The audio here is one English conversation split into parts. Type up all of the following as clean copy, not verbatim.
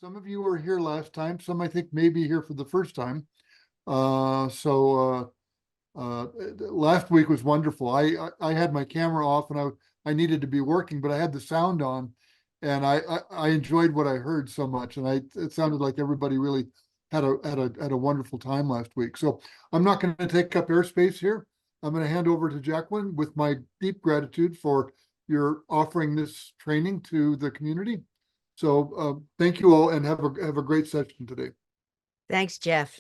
Some of you were here last time, some I think may be here for the first time. Last week was wonderful. I had my camera off and I needed to be working, but I had the sound on, and I enjoyed what I heard so much, and it sounded like everybody really had a wonderful time last week. So I'm not going to take up airspace here. I'm going to hand over to Jacqueline with my deep gratitude for your offering this training to the community. So thank you all, and have a great session today. Thanks, Jeff.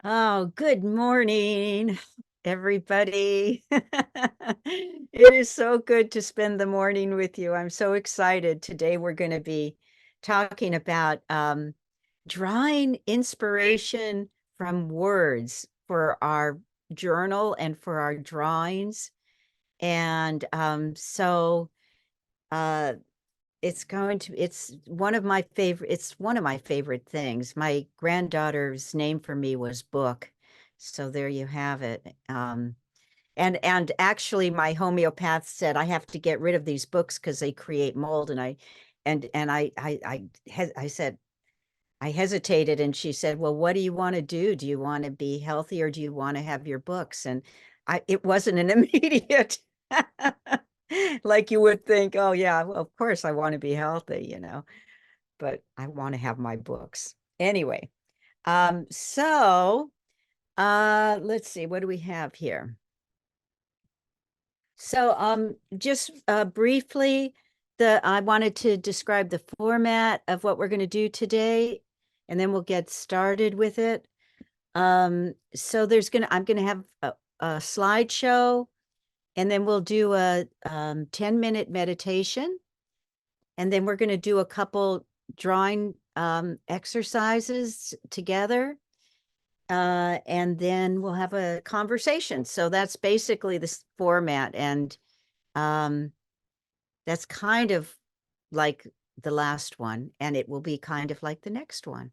Oh, good morning, everybody. It is so good to spend the morning with you. I'm so excited. Today we're going to be talking about drawing inspiration from words for our journal and for our drawings. And it's one of my favorite things. My granddaughter's name for me was Book. So there you have it. And actually my homeopath said I have to get rid of these books because they create mold. And I said, I hesitated, and she said, well, what do you want to do? Do you want to be healthy, or do you want to have your books? And it wasn't an immediate like you would think, oh yeah, well, of course I want to be healthy, but I want to have my books. Anyway, let's see, what do we have here? So just briefly, I wanted to describe the format of what we're going to do today, and then we'll get started with it. So I'm going to have a slideshow, and then we'll do a 10-minute meditation. And then we're going to do a couple drawing exercises together. And then we'll have a conversation. So that's basically this format. And that's kind of like the last one. And it will be kind of like the next one.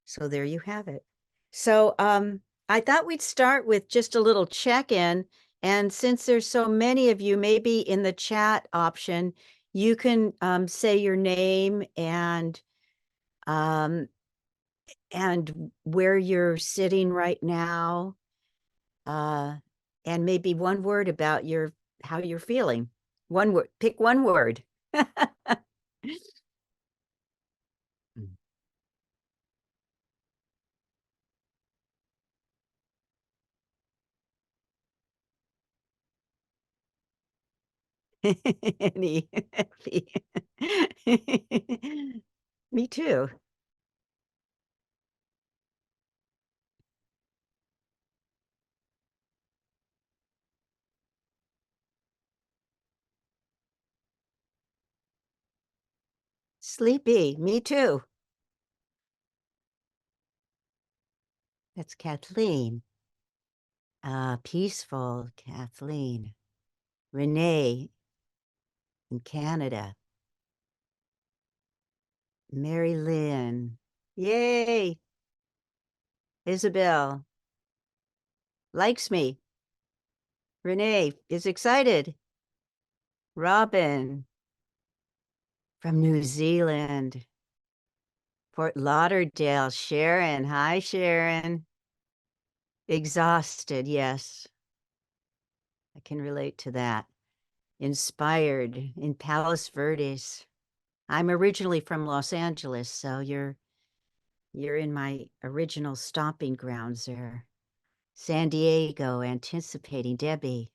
So there you have it. So I thought we'd start with just a little check-in. And since there's so many of you, maybe in the chat option, you can say your name and where you're sitting right now, and maybe one word about how you're feeling. One word, pick one word. Me too. Sleepy. Me too. That's Kathleen. Peaceful, Kathleen. Renee in Canada. Mary Lynn. Yay. Isabel likes me. Renee is excited. Robin from New Zealand. Fort Lauderdale. Sharon. Hi, Sharon. Exhausted. Yes. I can relate to that. Inspired in Palos Verdes. I'm originally from Los Angeles, so you're in my original stomping grounds there. San Diego, anticipating Debbie.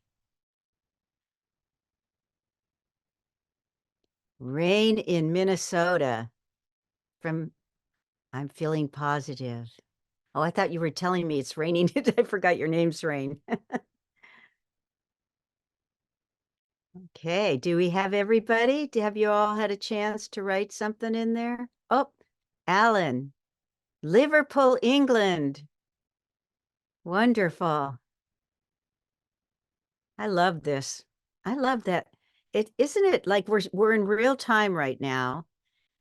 Rain in Minnesota. I'm feeling positive. Oh, I thought you were telling me it's raining. I forgot your name's Rain. Okay, do we have everybody? Have you all had a chance to write something in there? Oh, Alan. Liverpool, England. Wonderful. I love this. I love that. Isn't it like we're in real time right now.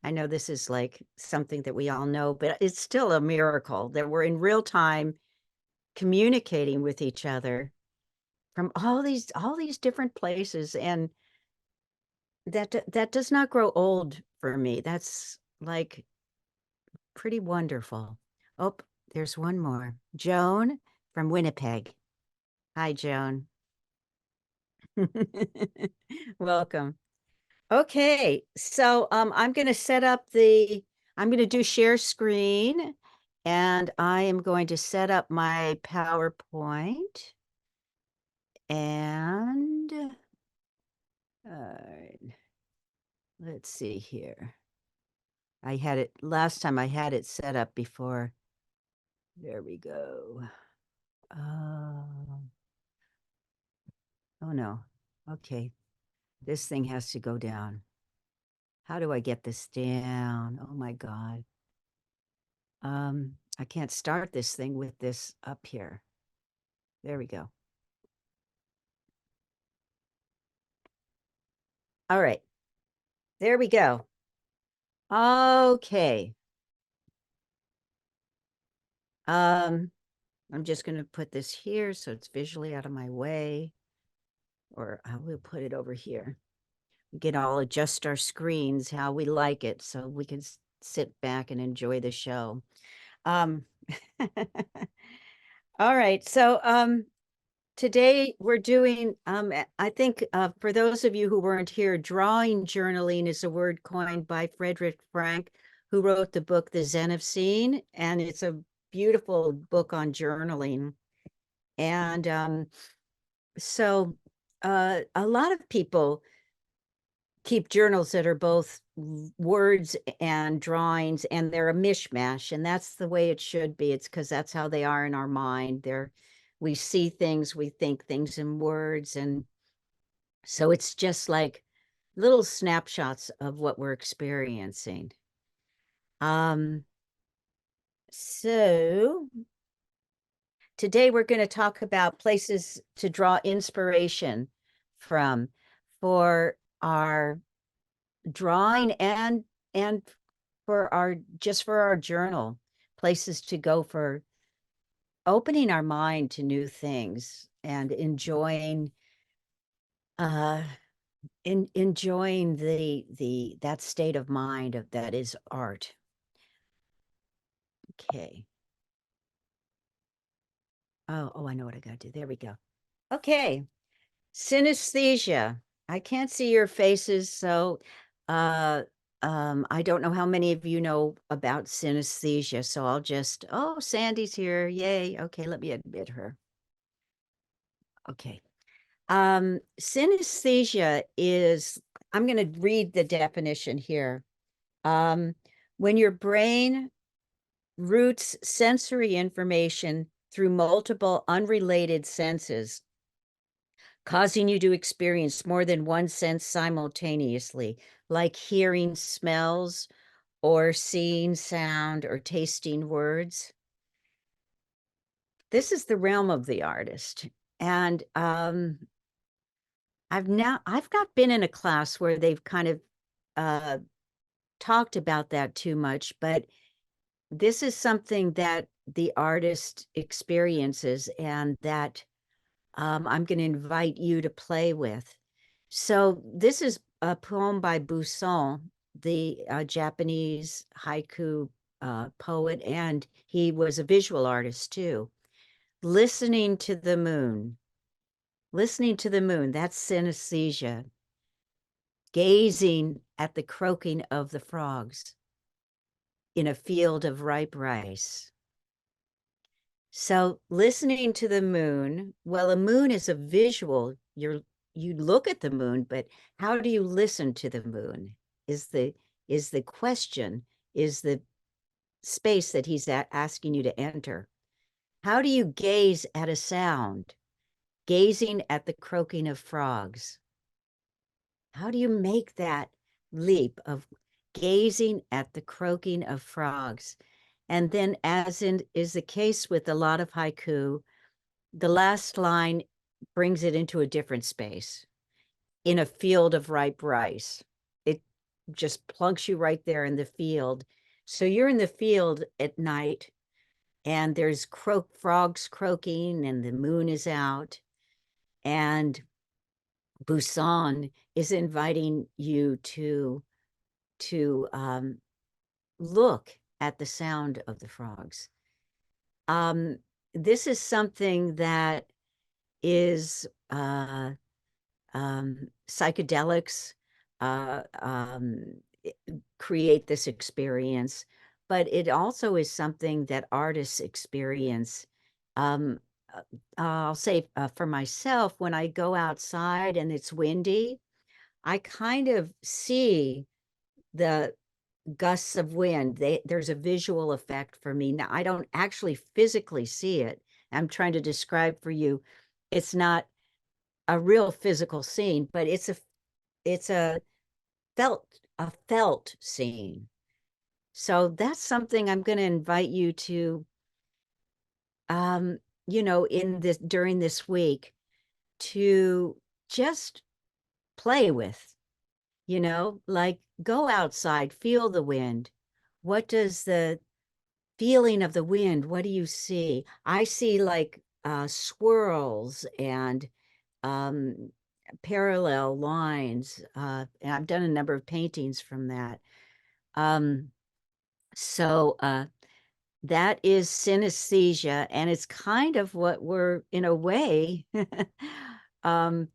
I know this is like something that we all know, but it's still a miracle that we're in real time communicating with each other from all these different places. And that does not grow old for me. That's like pretty wonderful. Oh, there's one more. Joan from Winnipeg. Hi, Joan. Welcome. Okay, so I'm going to I'm going to do share screen, and I am going to set up my PowerPoint. And let's see here. I had it last time, I had it set up before. There we go. Oh no. Okay. This thing has to go down. How do I get this down? Oh my God. I can't start this thing with this up here. There we go. All right. There we go. Okay. I'm just going to put this here so it's visually out of my way, or I will put it over here. We can all adjust our screens how we like it so we can sit back and enjoy the show. All right. So today we're doing, I think for those of you who weren't here, drawing journaling is a word coined by Frederick Frank, who wrote the book, The Zen of Seeing, and it's a beautiful book on journaling. And so a lot of people keep journals that are both words and drawings, and they're a mishmash, and that's the way it should be. It's because that's how they are in our mind. We see things, we think things in words, and so it's just like little snapshots of what we're experiencing. So today we're going to talk about places to draw inspiration from for our drawing and for our journal, places to go for opening our mind to new things and enjoying enjoying that state of mind that is art. Okay. Oh, I know what I gotta do. There we go. Okay. Synesthesia. I can't see your faces, so I don't know how many of you know about synesthesia, so I'll just, oh, Sandy's here. Yay. Okay, let me admit her. Okay. Synesthesia is, I'm going to read the definition here. When your brain routes sensory information through multiple unrelated senses, causing you to experience more than one sense simultaneously, like hearing smells or seeing sound or tasting words. This is the realm of the artist. And I've not been in a class where they've kind of talked about that too much, but this is something that the artist experiences and that I'm going to invite you to play with. So this is a poem by Buson, the Japanese haiku poet, and he was a visual artist too. Listening to the moon. Listening to the moon, that's synesthesia. Gazing at the croaking of the frogs in a field of ripe rice. So listening to the moon, well, a moon is a visual. You look at the moon, but how do you listen to the moon is the question, is the space that he's asking you to enter. How do you gaze at a sound? Gazing at the croaking of frogs. How do you make that leap of gazing at the croaking of frogs? And then, as is the case with a lot of haiku, the last line brings it into a different space. In a field of ripe rice. It just plunks you right there in the field. So you're in the field at night, and there's frogs croaking, and the moon is out. And Busan is inviting you to look at the sound of the frogs. Um, this is something that is psychedelics create this experience, but it also is something that artists experience. Um, I'll say for myself, when I go outside and it's windy, I kind of see the gusts of wind. There's a visual effect for me. Now, I don't actually physically see it. I'm trying to describe for you. It's not a real physical scene, but it's a felt scene. So that's something I'm going to invite you to, um, in this during this week to just play with, like go outside, feel the wind. What does the feeling of the wind, what do you see? I see like swirls and um, parallel lines. And I've done a number of paintings from that. Um, so that is synesthesia, and it's kind of what we're, in a way,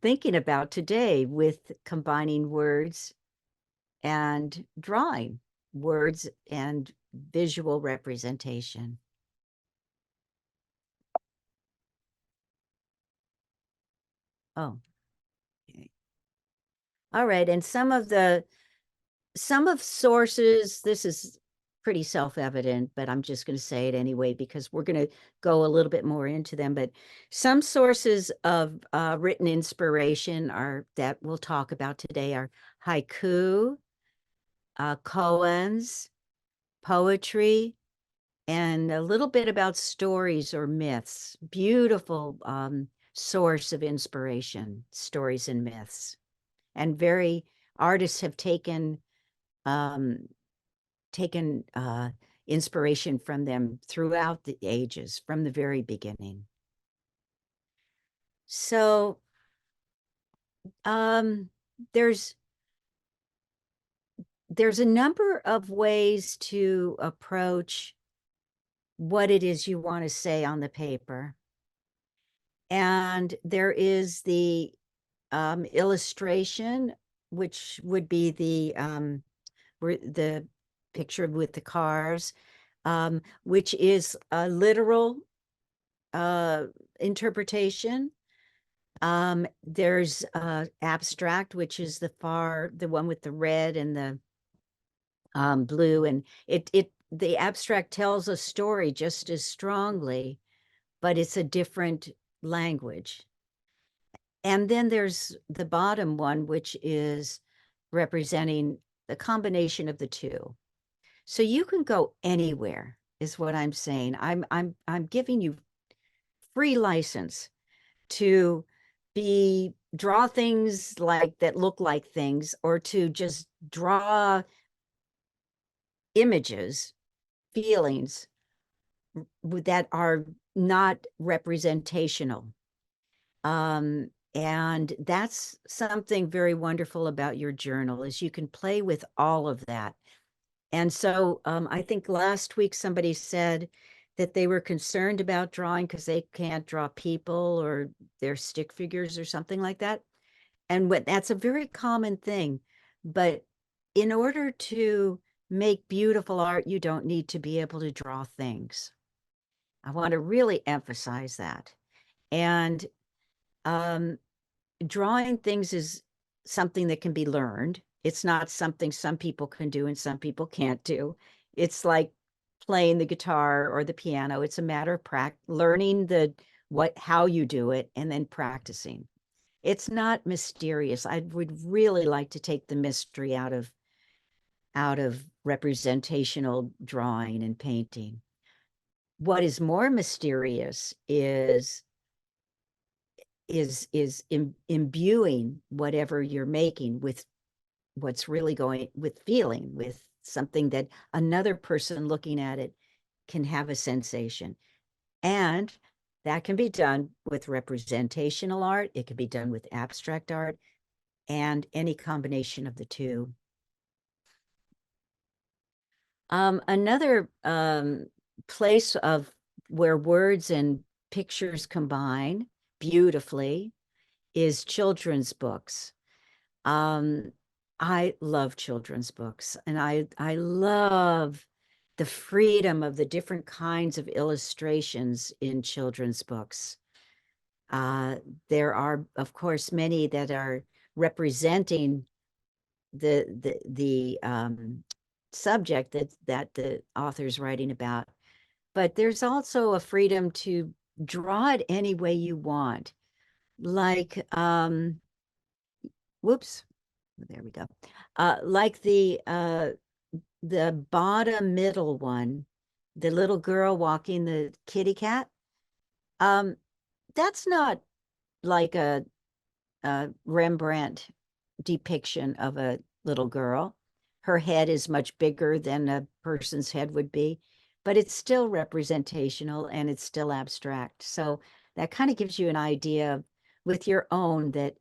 thinking about today with combining words and drawing, words and visual representation. Oh, okay. All right. And some of sources, this is pretty self-evident, but I'm just going to say it anyway because we're going to go a little bit more into them. But some sources of written inspiration are that we'll talk about today are haiku, koans, poetry, and a little bit about stories or myths. Beautiful source of inspiration, stories and myths. And very artists have um, taken inspiration from them throughout the ages, from the very beginning. So um, there's there's a number of ways to approach what it is you want to say on the paper. And there is the illustration, which would be the picture with the cars, which is a literal interpretation. There's abstract, which is the one with the red and the blue, and the abstract tells a story just as strongly, but it's a different language. And then there's the bottom one, which is representing the combination of the two. So you can go anywhere, is what I'm saying. I'm giving you free license to draw things like that look like things, or to just draw images, feelings that are not representational. And that's something very wonderful about your journal, is you can play with all of that. And so I think last week somebody said that they were concerned about drawing because they can't draw people or their stick figures or something like that. And that's a very common thing. But in order to make beautiful art, you don't need to be able to draw things. I want to really emphasize that. And drawing things is something that can be learned. It's not something some people can do and some people can't do. It's like playing the guitar or the piano. It's a matter of learning how you do it and then practicing. It's not mysterious. I would really like to take the mystery out of representational drawing and painting. What is more mysterious is imbuing whatever you're making with what's really going, with feeling, with something that another person looking at it can have a sensation. And That can be done with representational art. It can be done with abstract art and any combination of the two. Another place of where words and pictures combine beautifully is children's books. I love children's books, and I love the freedom of the different kinds of illustrations in children's books. There are, of course, many that are representing the subject that the author's writing about, but there's also a freedom to draw it any way you want. Like, whoops, there we go. Like the bottom middle one, the little girl walking the kitty cat. That's not like a Rembrandt depiction of a little girl. Her head is much bigger than a person's head would be, but it's still representational and it's still abstract. So that kind of gives you an idea with your own that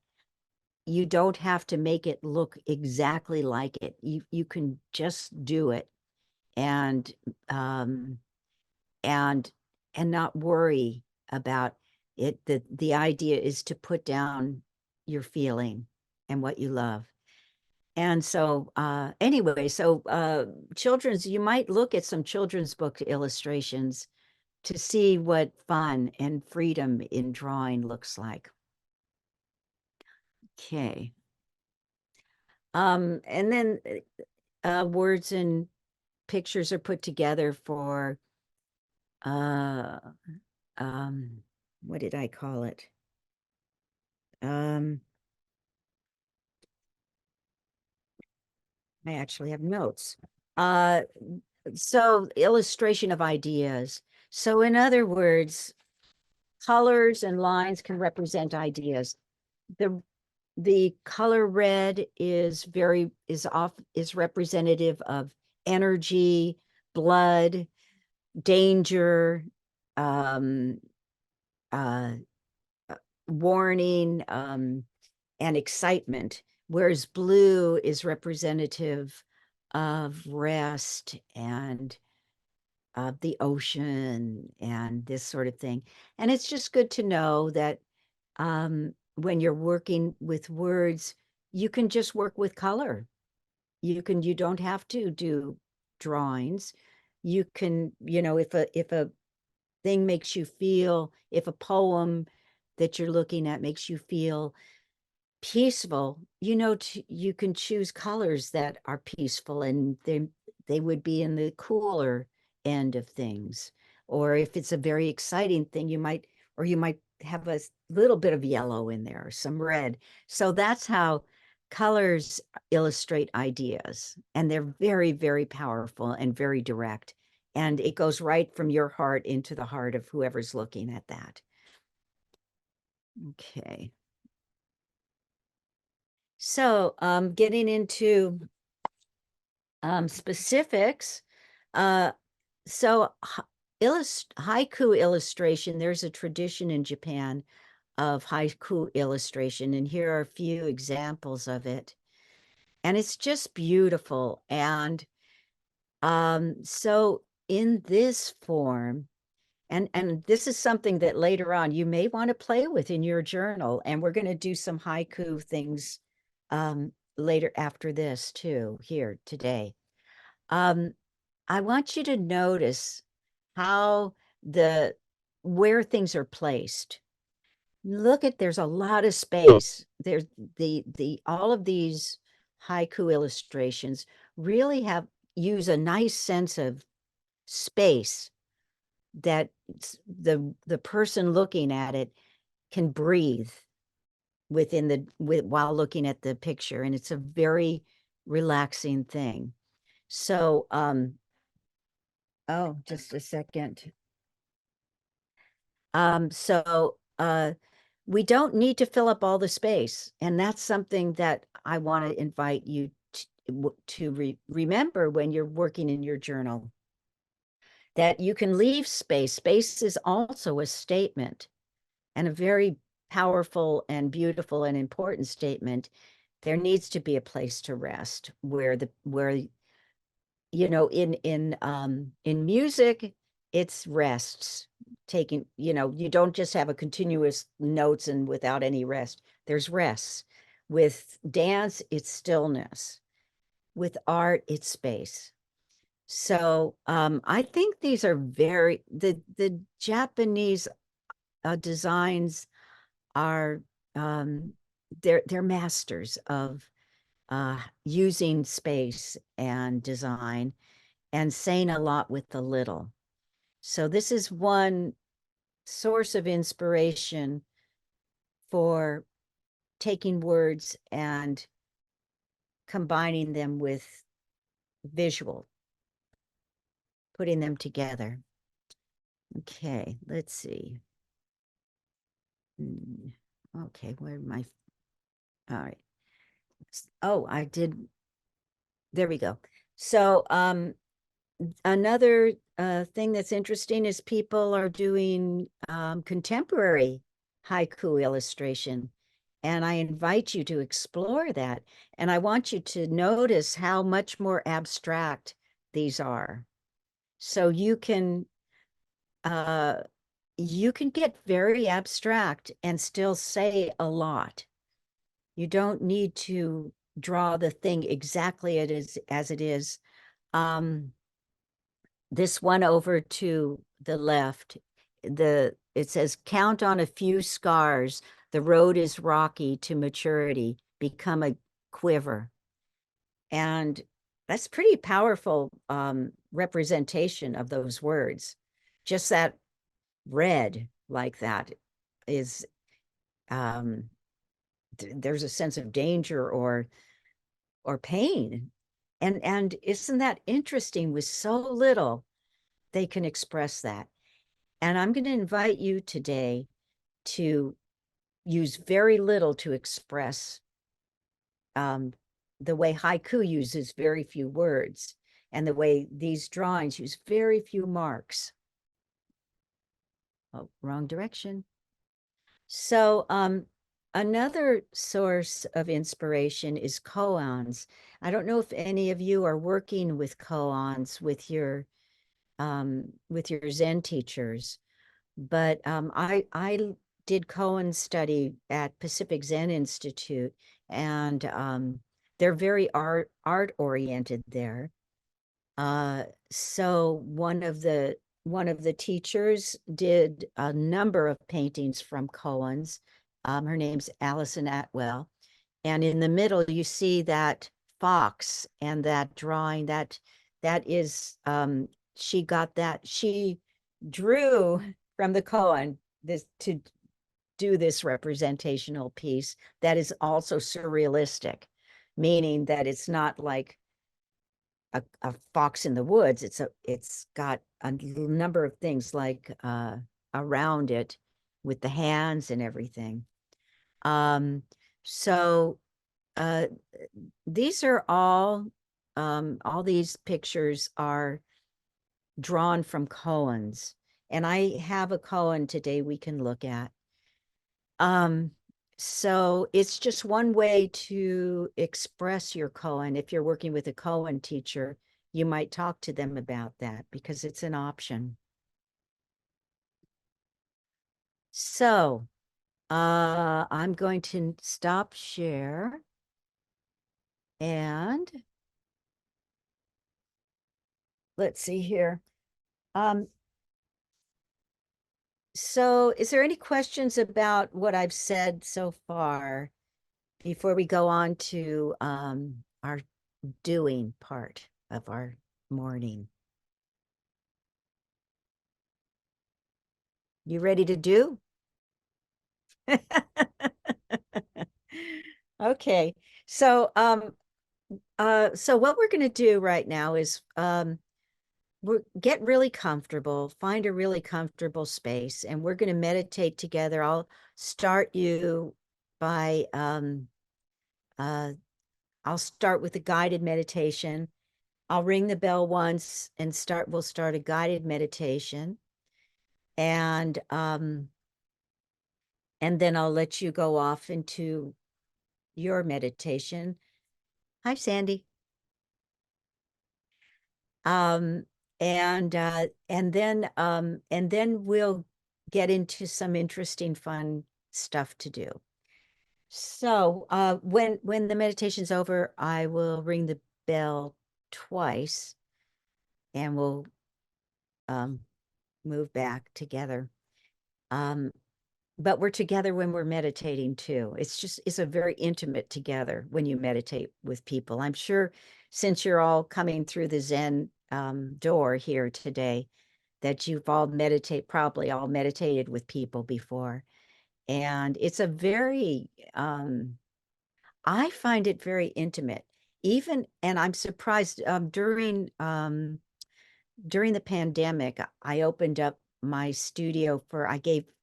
you don't have to make it look exactly like it. You can just do it and um and not worry about it. The idea is to put down your feeling and what you love. And so anyway, so children's, you might look at some children's book illustrations to see what fun and freedom in drawing looks like. Okay. And then words and pictures are put together for uh what did I call it? I actually have notes. So illustration of ideas. So in other words, colors and lines can represent ideas. The color red is representative of energy, blood, danger, um, uh, warning, and excitement, whereas blue is representative of rest and of the ocean and this sort of thing. And it's just good to know that when you're working with words, you can just work with color. You don't have to do drawings. You can, if a thing makes you feel, if a poem that you're looking at makes you feel peaceful, you can choose colors that are peaceful, and they would be in the cooler end of things. Or if it's a very exciting thing, you might have a little bit of yellow in there or some red. So that's how colors illustrate ideas, and they're very, very powerful and very direct, and it goes right from your heart into the heart of whoever's looking at that. Okay. So getting into specifics, so haiku illustration, there's a tradition in Japan of haiku illustration, and here are a few examples of it. And it's just beautiful. And so in this form, and this is something that later on you may want to play with in your journal, and we're going to do some haiku things later after this too, here today. I want you to notice how where things are placed. Look at, there's a lot of space. There's all of these haiku illustrations really use a nice sense of space that the person looking at it can breathe while looking at the picture, and it's a very relaxing thing. So oh, just a second. So we don't need to fill up all the space, and that's something that I want to invite you to remember when you're working in your journal. that you can leave space. Space is also a statement, and a very powerful and beautiful and important statement. There needs to be a place to rest where in music, it's rests taking, you don't just have a continuous notes and without any rest. There's rests. With dance, it's stillness. With art, it's space. So I think these are the Japanese designs are they're masters of using space and design and saying a lot with the little. So this is one source of inspiration for taking words and combining them with visual, putting them together. Okay, let's see. Okay, where am I? All right. Oh, I did. There we go. So another thing that's interesting is people are doing contemporary haiku illustration. And I invite you to explore that. And I want you to notice how much more abstract these are. So you can get very abstract and still say a lot. You don't need to draw the thing exactly as it is. This one over to the left, it says, count on a few scars. The road is rocky to maturity. Become a quiver. And that's pretty powerful representation of those words. Just that red like that is there's a sense of danger or pain. And isn't that interesting? With so little, they can express that. And I'm going to invite you today to use very little to express the way haiku uses very few words and the way these drawings use very few marks. Oh, wrong direction. So another source of inspiration is koans. I don't know if any of you are working with koans with your Zen teachers, but I did koan study at Pacific Zen Institute, and they're very art oriented there. So one of the teachers did a number of paintings from koans. Her name's Allison Atwell. And in the middle, you see that fox and that drawing that is, she got that. She drew from the koan this to do this representational piece that is also surrealistic, meaning that it's not like a fox in the woods. It's got a number of things like around it with the hands and everything. So these are all these pictures are drawn from koans, and I have a koan today we can look at. So it's just one way to express your koan. If you're working with a koan teacher, you might talk to them about that because it's an option. So I'm going to stop share and let's see here. So is there any questions about what I've said so far before we go on to our doing part of our morning? You ready to do? Okay. So so what we're going to do right now is get really comfortable, find a really comfortable space, and we're going to meditate together. I'll start you by I'll start with a guided meditation, I'll ring the bell once and we'll start a guided meditation. And then I'll let you go off into your meditation. Hi, Sandy. Um, and then we'll get into some interesting, fun stuff to do. So, when the meditation's over, I will ring the bell twice, and we'll move back together. But we're together when we're meditating too. It's a very intimate together when you meditate with people. I'm sure since you're all coming through the Zen door here today, that you've probably all meditated with people before. And it's a very, I find it very intimate. And I'm surprised, during the pandemic, I opened up my studio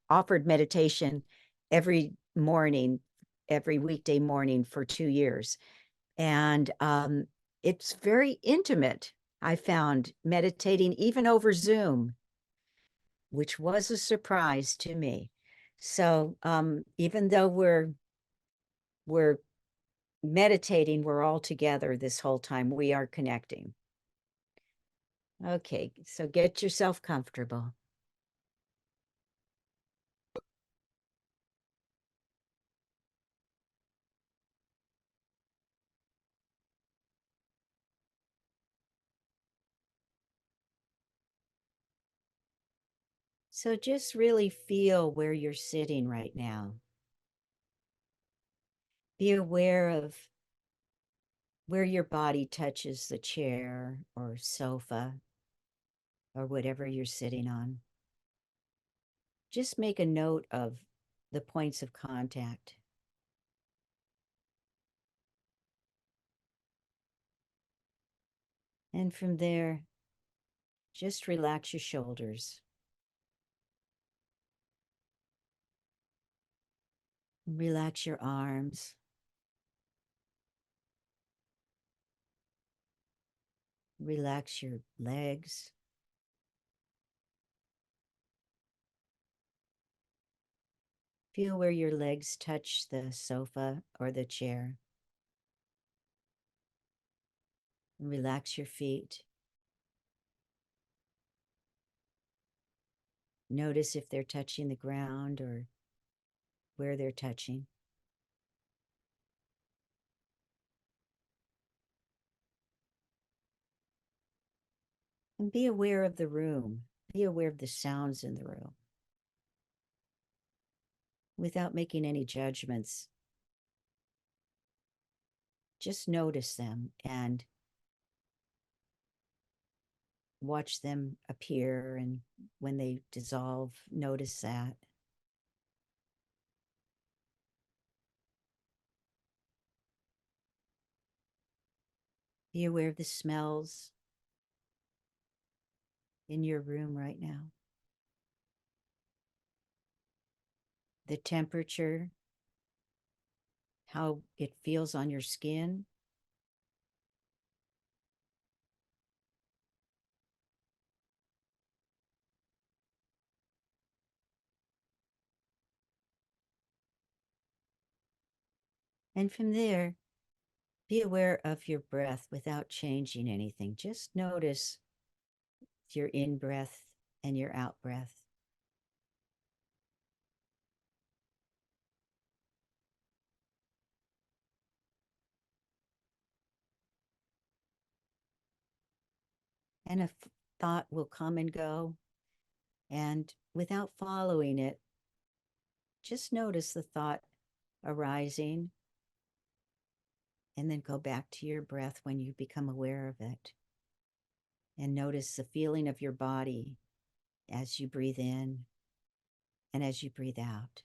offered meditation every morning, every weekday morning for 2 years. And it's very intimate. I found meditating even over Zoom, which was a surprise to me. So even though we're meditating, we're all together this whole time. We are connecting. Okay, so get yourself comfortable. So just really feel where you're sitting right now. Be aware of where your body touches the chair or sofa or whatever you're sitting on. Just make a note of the points of contact. And from there, just relax your shoulders. Relax your arms. Relax your legs. Feel where your legs touch the sofa or the chair. Relax your feet. Notice if they're touching the ground or where they're touching. And be aware of the room. Be aware of the sounds in the room without making any judgments. Just notice them and watch them appear. And when they dissolve, notice that. Be aware of the smells in your room right now. The temperature, how it feels on your skin. And from there, be aware of your breath without changing anything. Just notice your in breath and your out breath. And a thought will come and go. And without following it, just notice the thought arising and then go back to your breath when you become aware of it. And notice the feeling of your body as you breathe in and as you breathe out.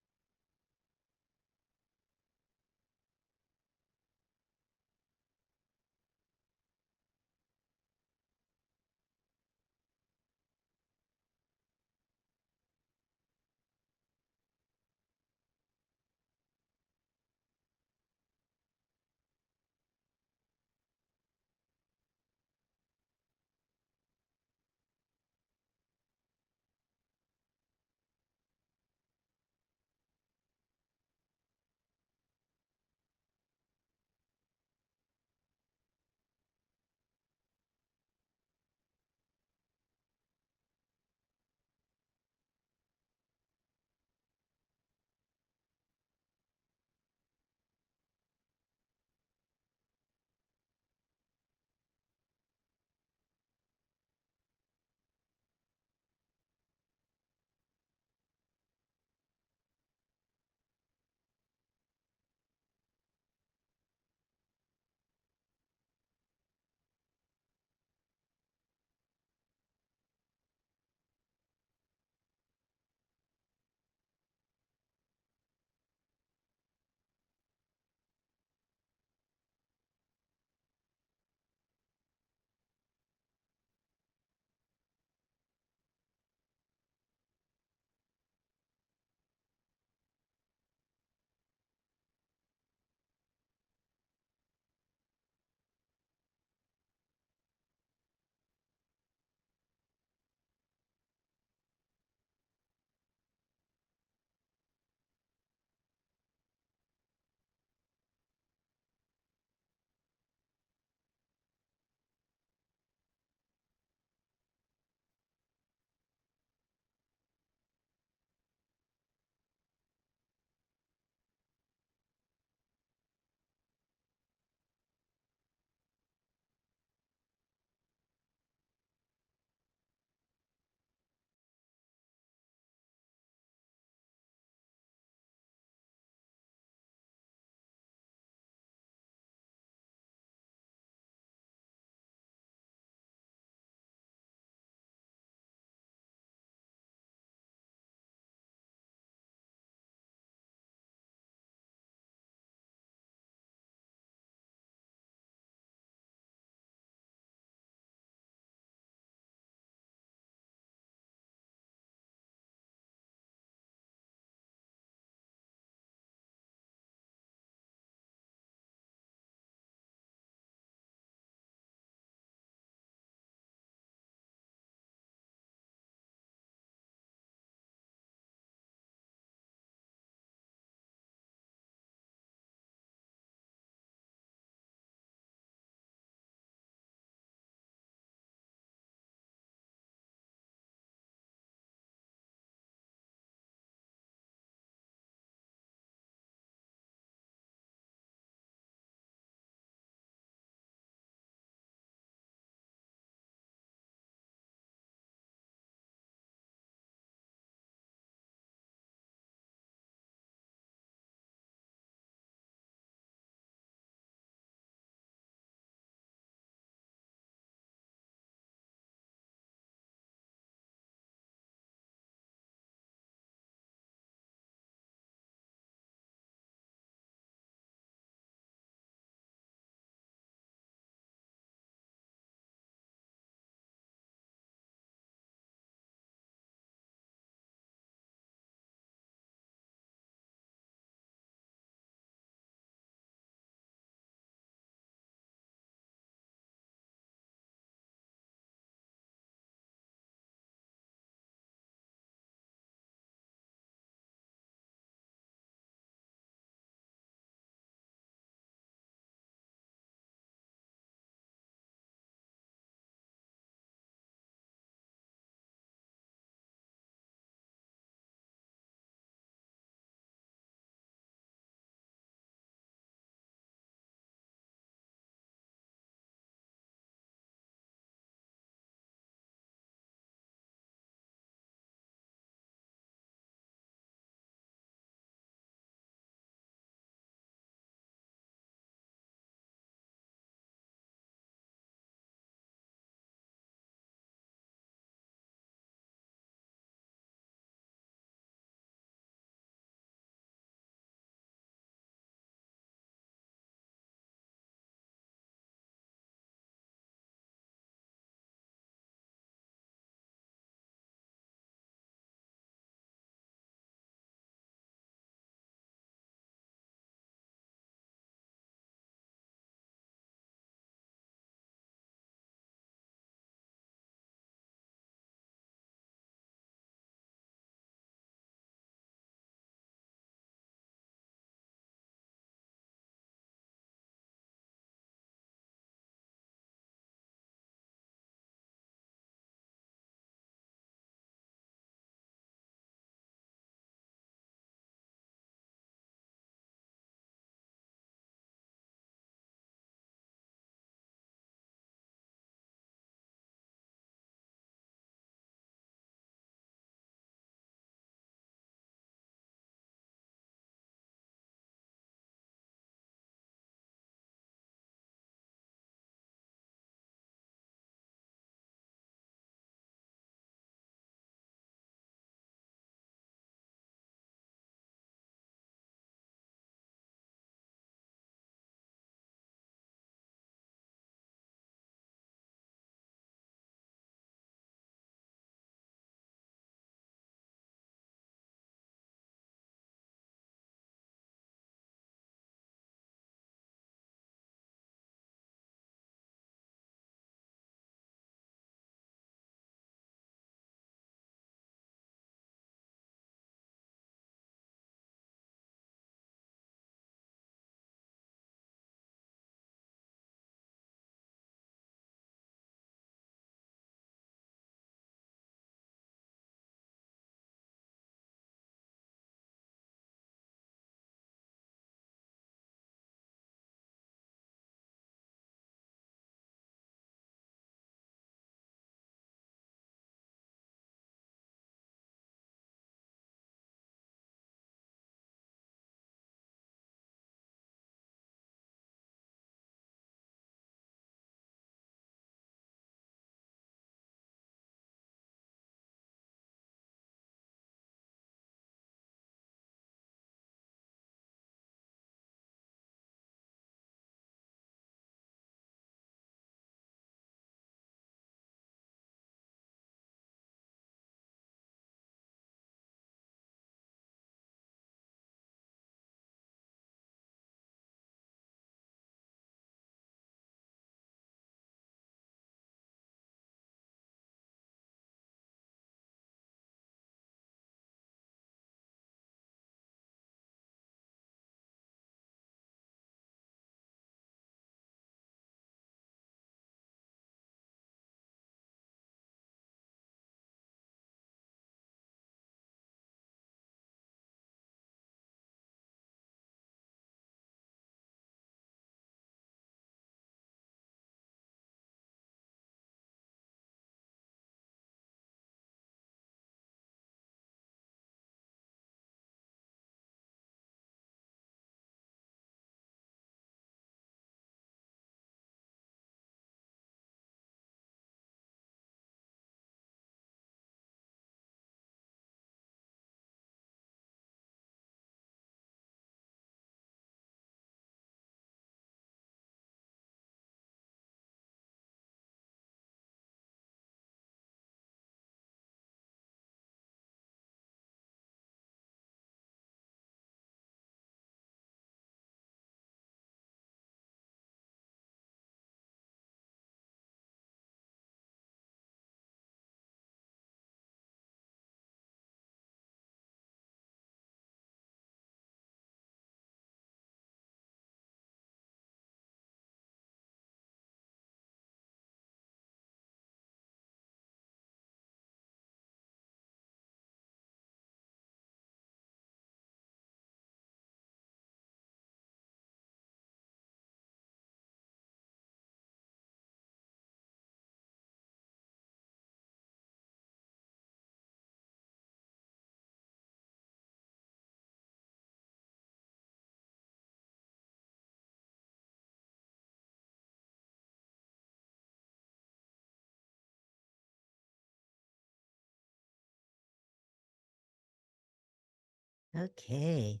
Okay.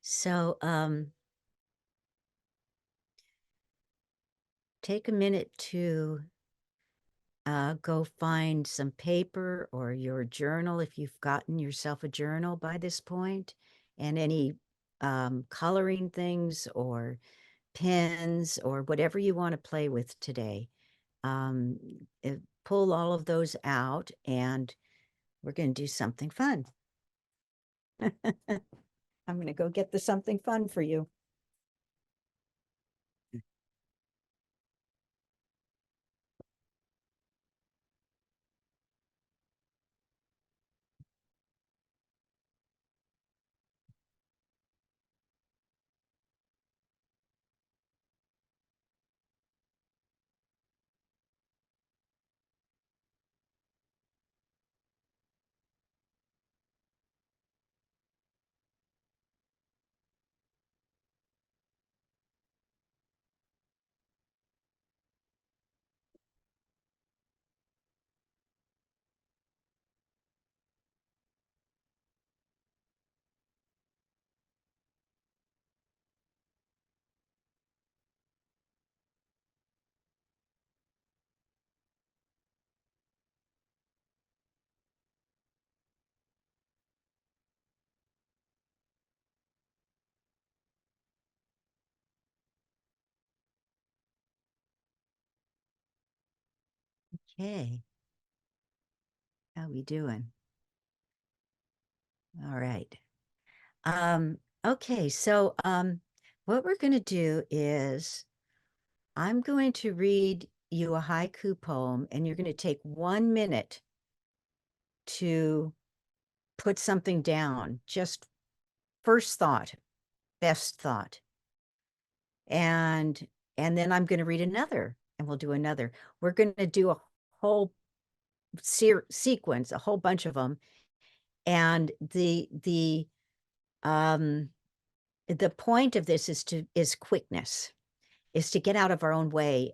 So, take a minute to go find some paper or your journal if you've gotten yourself a journal by this point, and any coloring things or pens or whatever you want to play with today. Um, Pull all of those out, and we're going to do something fun. I'm going to go get the something fun for you. Okay. How we doing? All right. Okay, so what we're going to do is I'm going to read you a haiku poem, and you're going to take 1 minute to put something down. Just first thought, best thought. And then I'm going to read another, and we'll do another. We're going to do a whole sequence, a whole bunch of them. And the point of this is quickness, is to get out of our own way,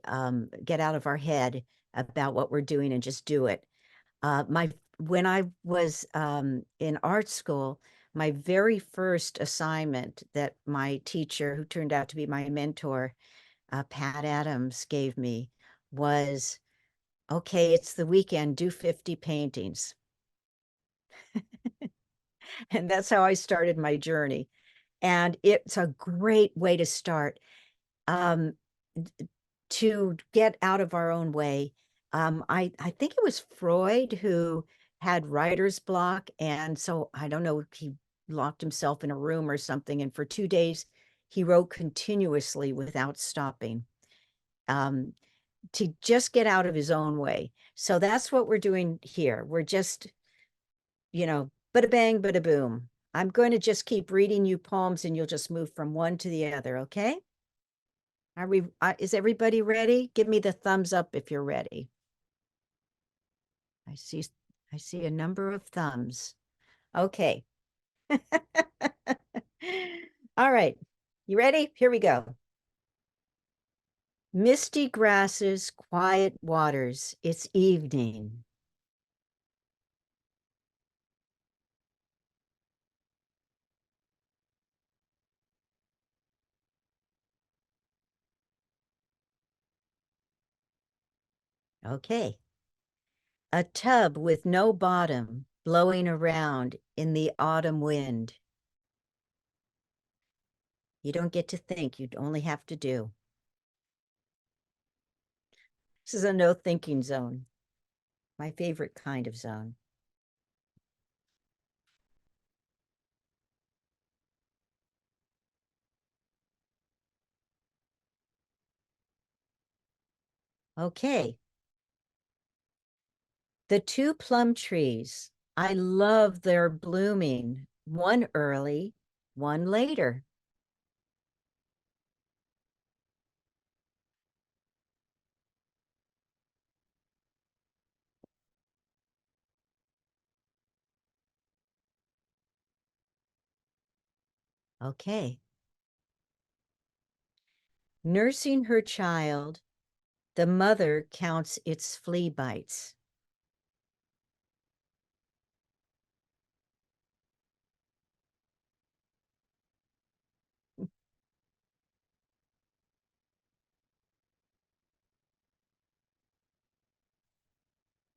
get out of our head about what we're doing and just do it. When I was in art school, my very first assignment that my teacher, who turned out to be my mentor, Pat Adams, gave me was, okay, it's the weekend, do 50 paintings. And that's how I started my journey. And it's a great way to start. Um, to get out of our own way. I think it was Freud who had writer's block. And so I don't know, he locked himself in a room or something. And for 2 days, he wrote continuously without stopping, um, to just get out of his own way. So that's what we're doing here. We're just, bada bang, bada boom. I'm going to just keep reading you poems, and you'll just move from one to the other. Okay. Is everybody ready? Give me the thumbs up if you're ready. I see a number of thumbs. Okay. All right. You ready? Here we go. Misty grasses, quiet waters. It's evening. Okay. A tub with no bottom blowing around in the autumn wind. You don't get to think, you'd only have to do. This is a no thinking zone, my favorite kind of zone. Okay. The two plum trees, I love their blooming, one early, one later. Okay. Nursing her child, the mother counts its flea bites.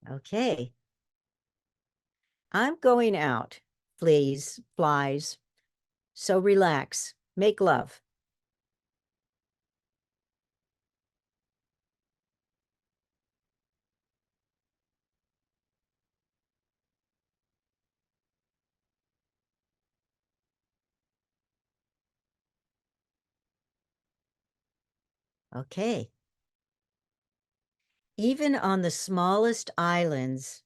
Okay. I'm going out, flies. So relax, make love. Okay. Even on the smallest islands,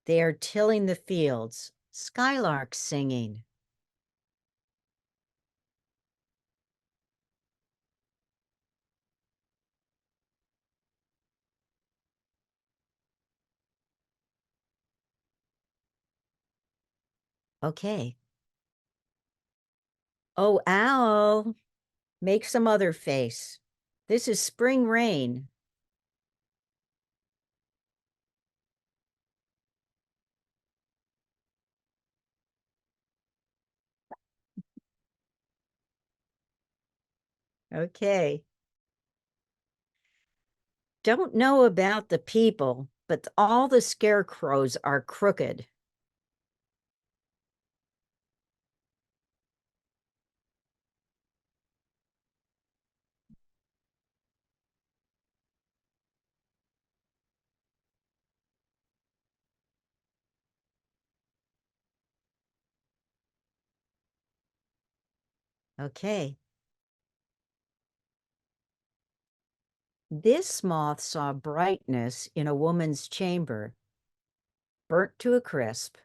they are tilling the fields, skylarks singing. Okay. Oh, owl, make some other face. This is spring rain. Okay. Don't know about the people, but all the scarecrows are crooked. Okay. This moth saw brightness in a woman's chamber, burnt to a crisp.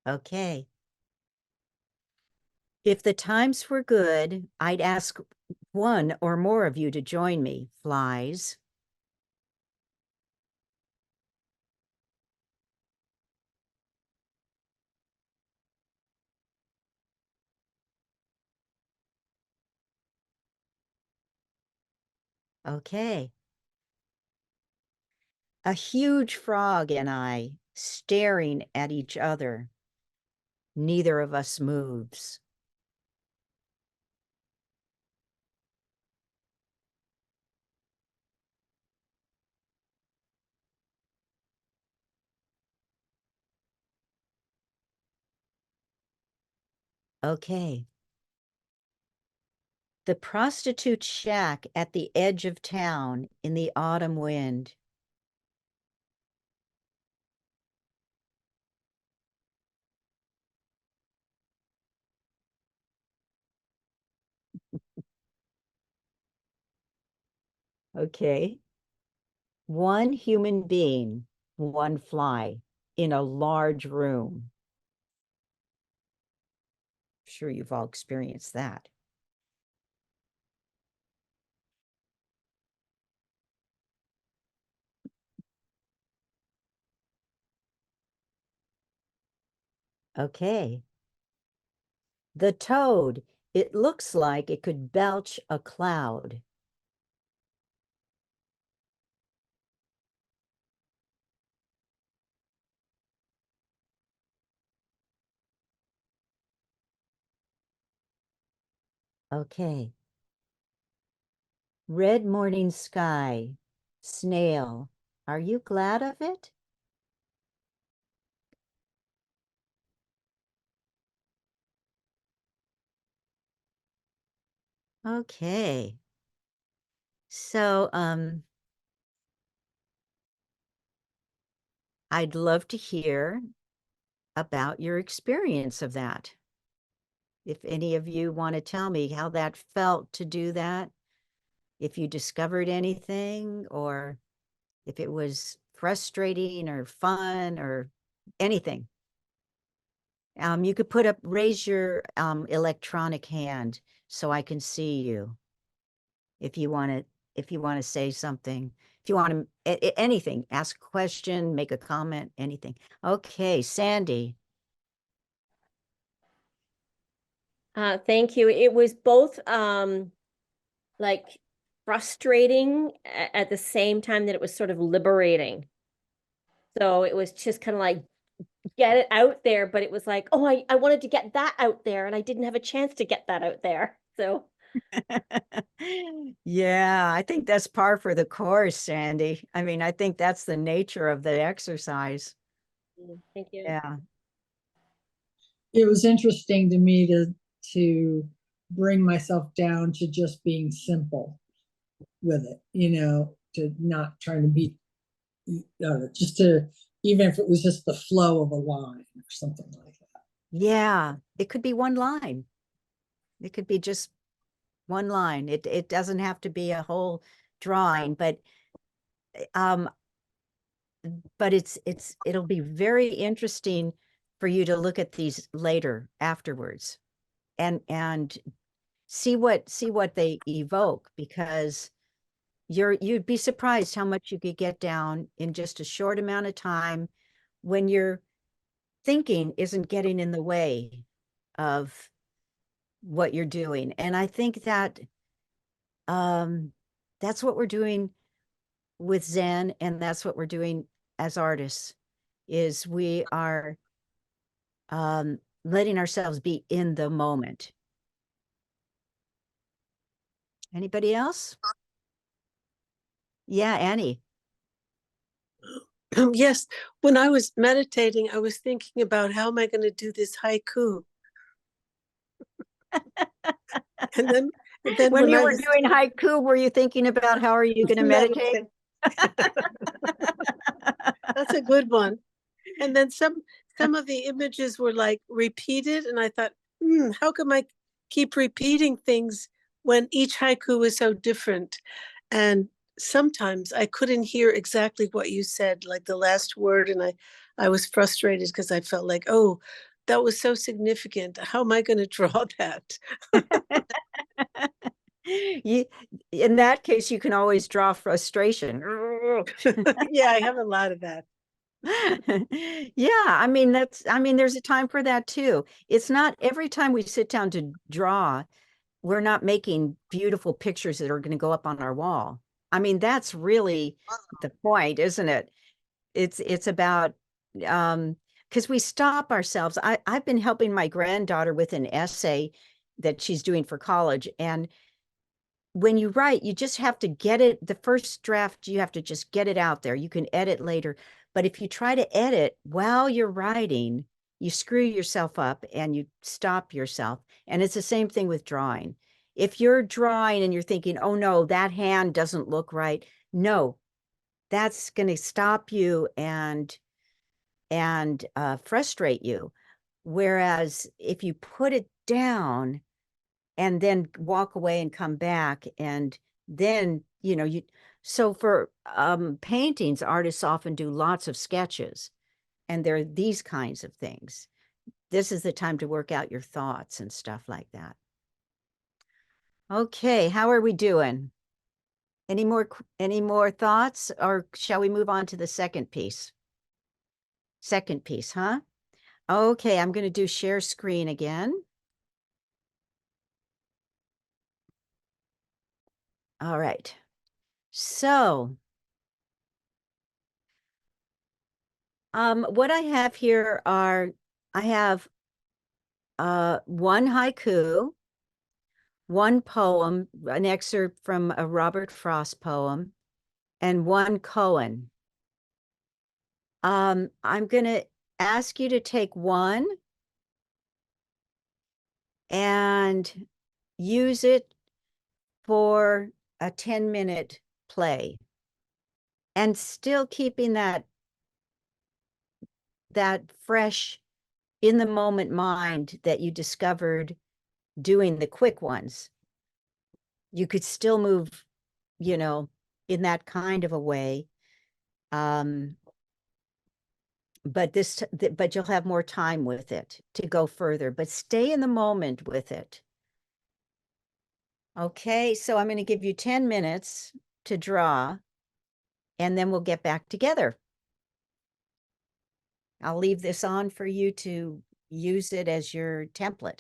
Okay. If the times were good, I'd ask one or more of you to join me, flies. Okay. A huge frog and I staring at each other. Neither of us moves. Okay. The prostitute shack at the edge of town in the autumn wind. Okay. One human being, one fly in a large room. Sure, you've all experienced that. Okay. The toad, it looks like it could belch a cloud. Okay. Red morning sky, snail, are you glad of it? Okay. So, I'd love to hear about your experience of that. If any of you want to tell me how that felt to do that, if you discovered anything, or if it was frustrating or fun or anything. You could raise your electronic hand so I can see you if you want to, say something, if you want to, anything, ask a question, make a comment, anything. Okay, Sandy. Thank you. It was both like frustrating at the same time that it was sort of liberating. So it was just kind of like, get it out there, but it was like, oh, I wanted to get that out there and I didn't have a chance to get that out there. So Yeah, I think that's par for the course, Sandy. I mean, I think that's the nature of the exercise. thank you. Yeah. It was interesting to me to bring myself down to just being simple with it, to not trying to be, just to, even if it was just the flow of a line or something like that. Yeah, it could be one line. It could be just one line. It doesn't have to be a whole drawing, but um it'll be very interesting for you to look at these later afterwards and see what they evoke, because you'd be surprised how much you could get down in just a short amount of time when your thinking isn't getting in the way of what you're doing. And I think that that's what we're doing with Zen, and that's what we're doing as artists, is we are letting ourselves be in the moment. Anybody else? Yeah, Annie. Yes, when I was meditating, I was thinking about how am I going to do this haiku? And then When you were doing haiku, were you thinking about how are you going to meditate? That's a good one. And then some of the images were like repeated, and I thought, how come I keep repeating things when each haiku is so different? And sometimes I couldn't hear exactly what you said, like the last word, and I was frustrated because I felt like, oh, that was so significant. How am I going to draw that? In that case, you can always draw frustration. Yeah, I have a lot of that. Yeah, I mean, there's a time for that too. It's not every time we sit down to draw, we're not making beautiful pictures that are going to go up on our wall. I mean, that's really the point, isn't it? It's about because we stop ourselves. I've been helping my granddaughter with an essay that she's doing for college, and when you write, you just have to get it, the first draft, you have to just get it out there. You can edit later. But if you try to edit while you're writing, you screw yourself up and you stop yourself. And it's the same thing with drawing. If you're drawing and you're thinking, oh no, that hand doesn't look right. No, that's going to stop you and frustrate you. Whereas if you put it down and then walk away and come back, and then so for paintings, artists often do lots of sketches, and there are these kinds of things. This is the time to work out your thoughts and stuff like that. Okay, how are we doing? Any more thoughts, or shall we move on to the second piece? Second piece, huh? Okay, I'm going to do share screen again. All right. So, what I have here I have one haiku, one poem, an excerpt from a Robert Frost poem, and one koan. I'm going to ask you to take one and use it for a 10-minute play, and still keeping that fresh in the moment mind that you discovered doing the quick ones. You could still move, in that kind of a way. But you'll have more time with it to go further, but stay in the moment with it. Okay, so I'm going to give you 10 minutes to draw, and then we'll get back together. I'll leave this on for you to use it as your template.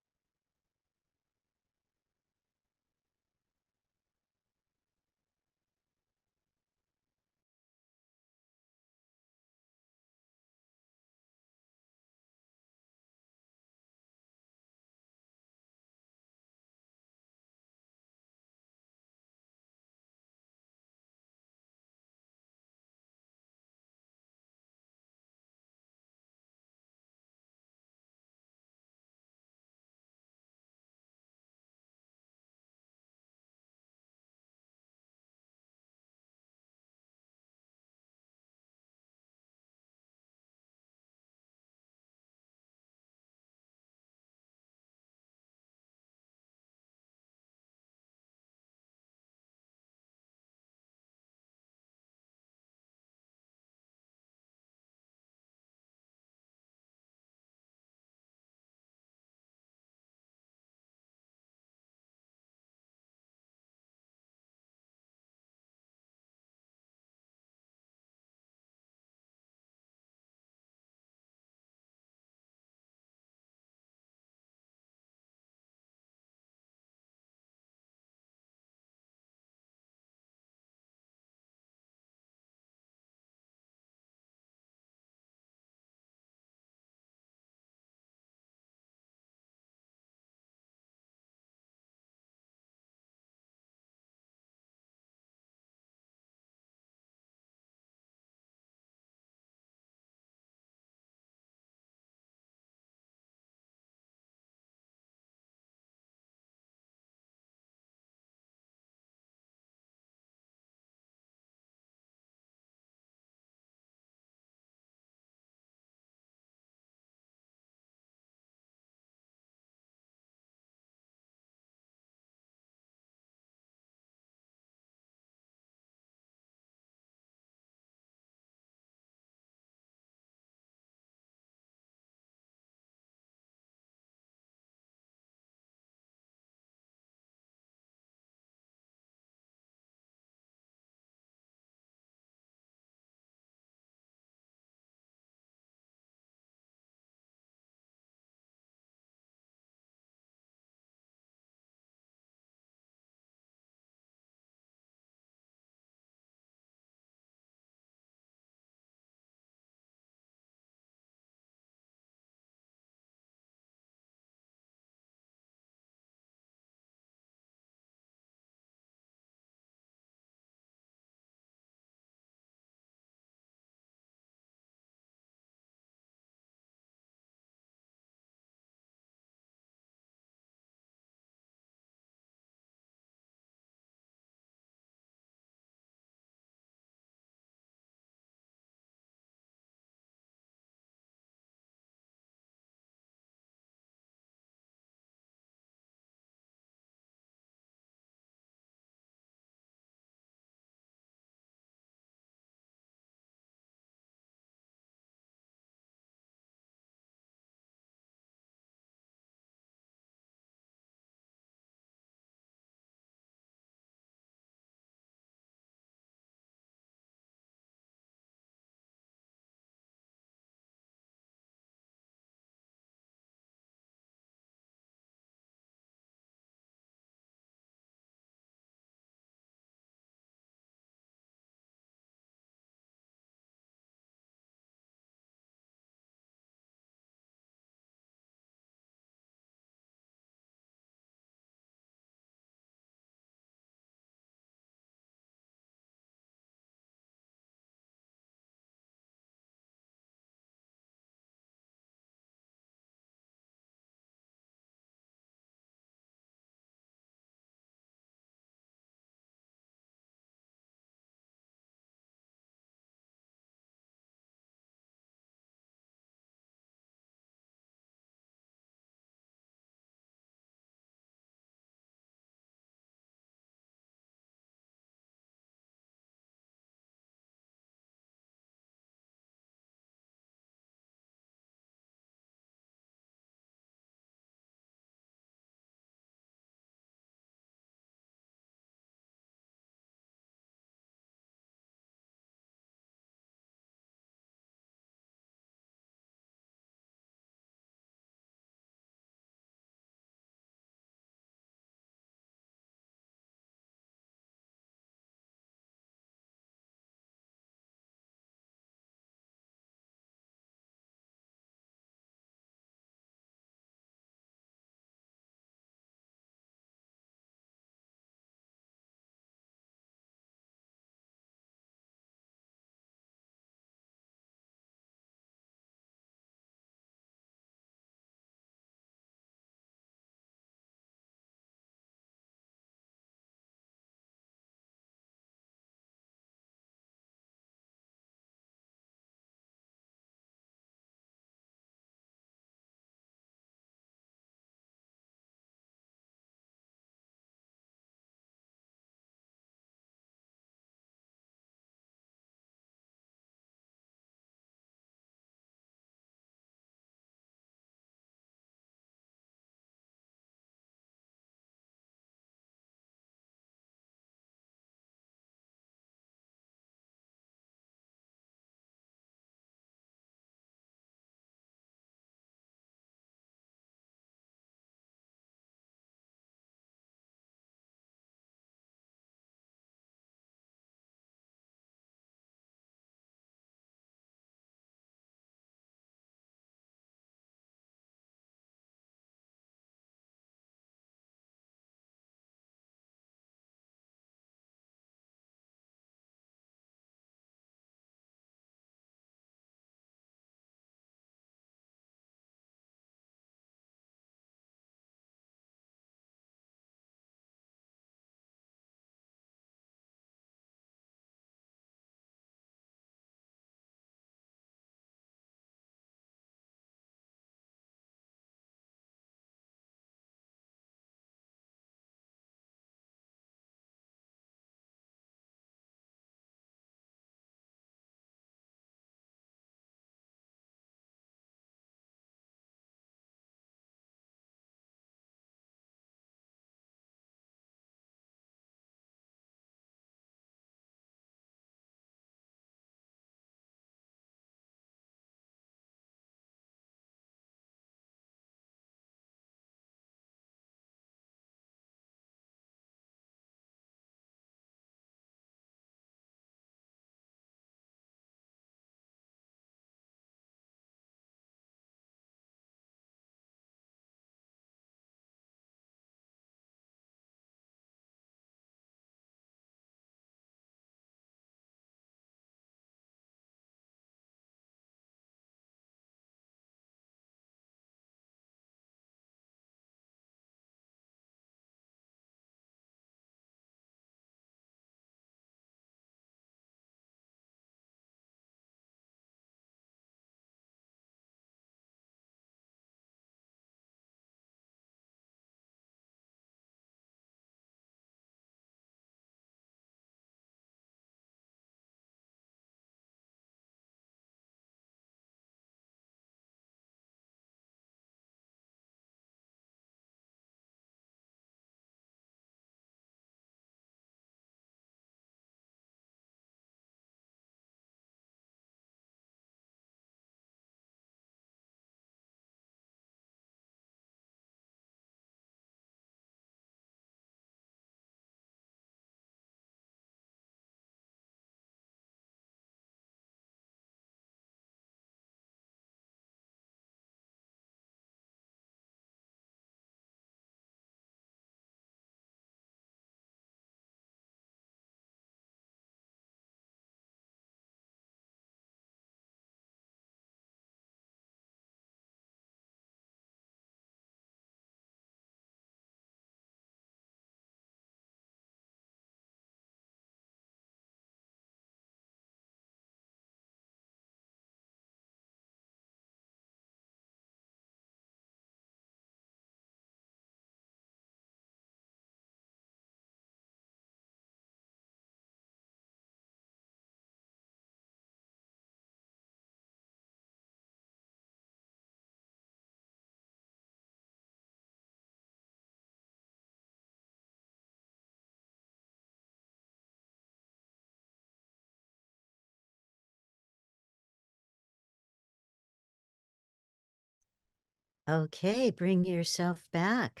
Okay, bring yourself back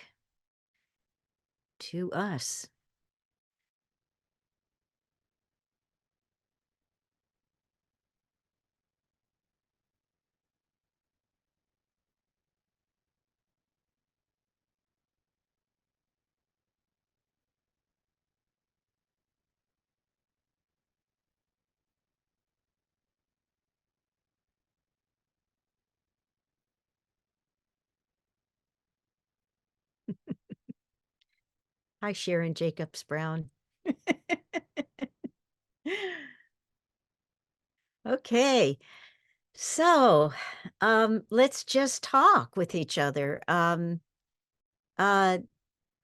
to us. Hi, Sharon Jacobs Brown. Okay, so let's just talk with each other. Uh,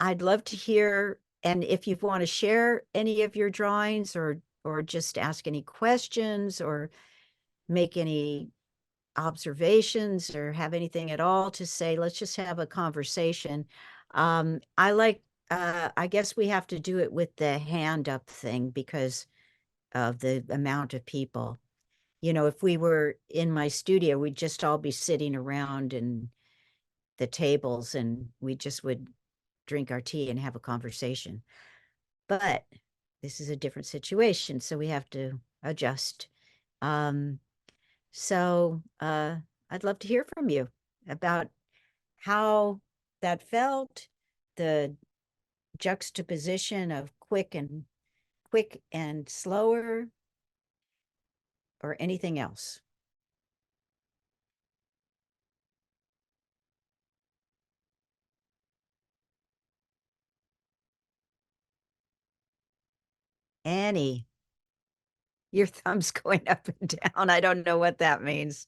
I'd love to hear, and if you want to share any of your drawings or just ask any questions or make any observations or have anything at all to say, let's just have a conversation. I guess we have to do it with the hand up thing because of the amount of people. You know, if we were in my studio, we'd just all be sitting around and the tables and we just would drink our tea and have a conversation. But this is a different situation, so we have to adjust. Um, so I'd love to hear from you about how that felt, the juxtaposition of quick and slower, or anything else. Annie, your thumb's going up and down. I don't know what that means.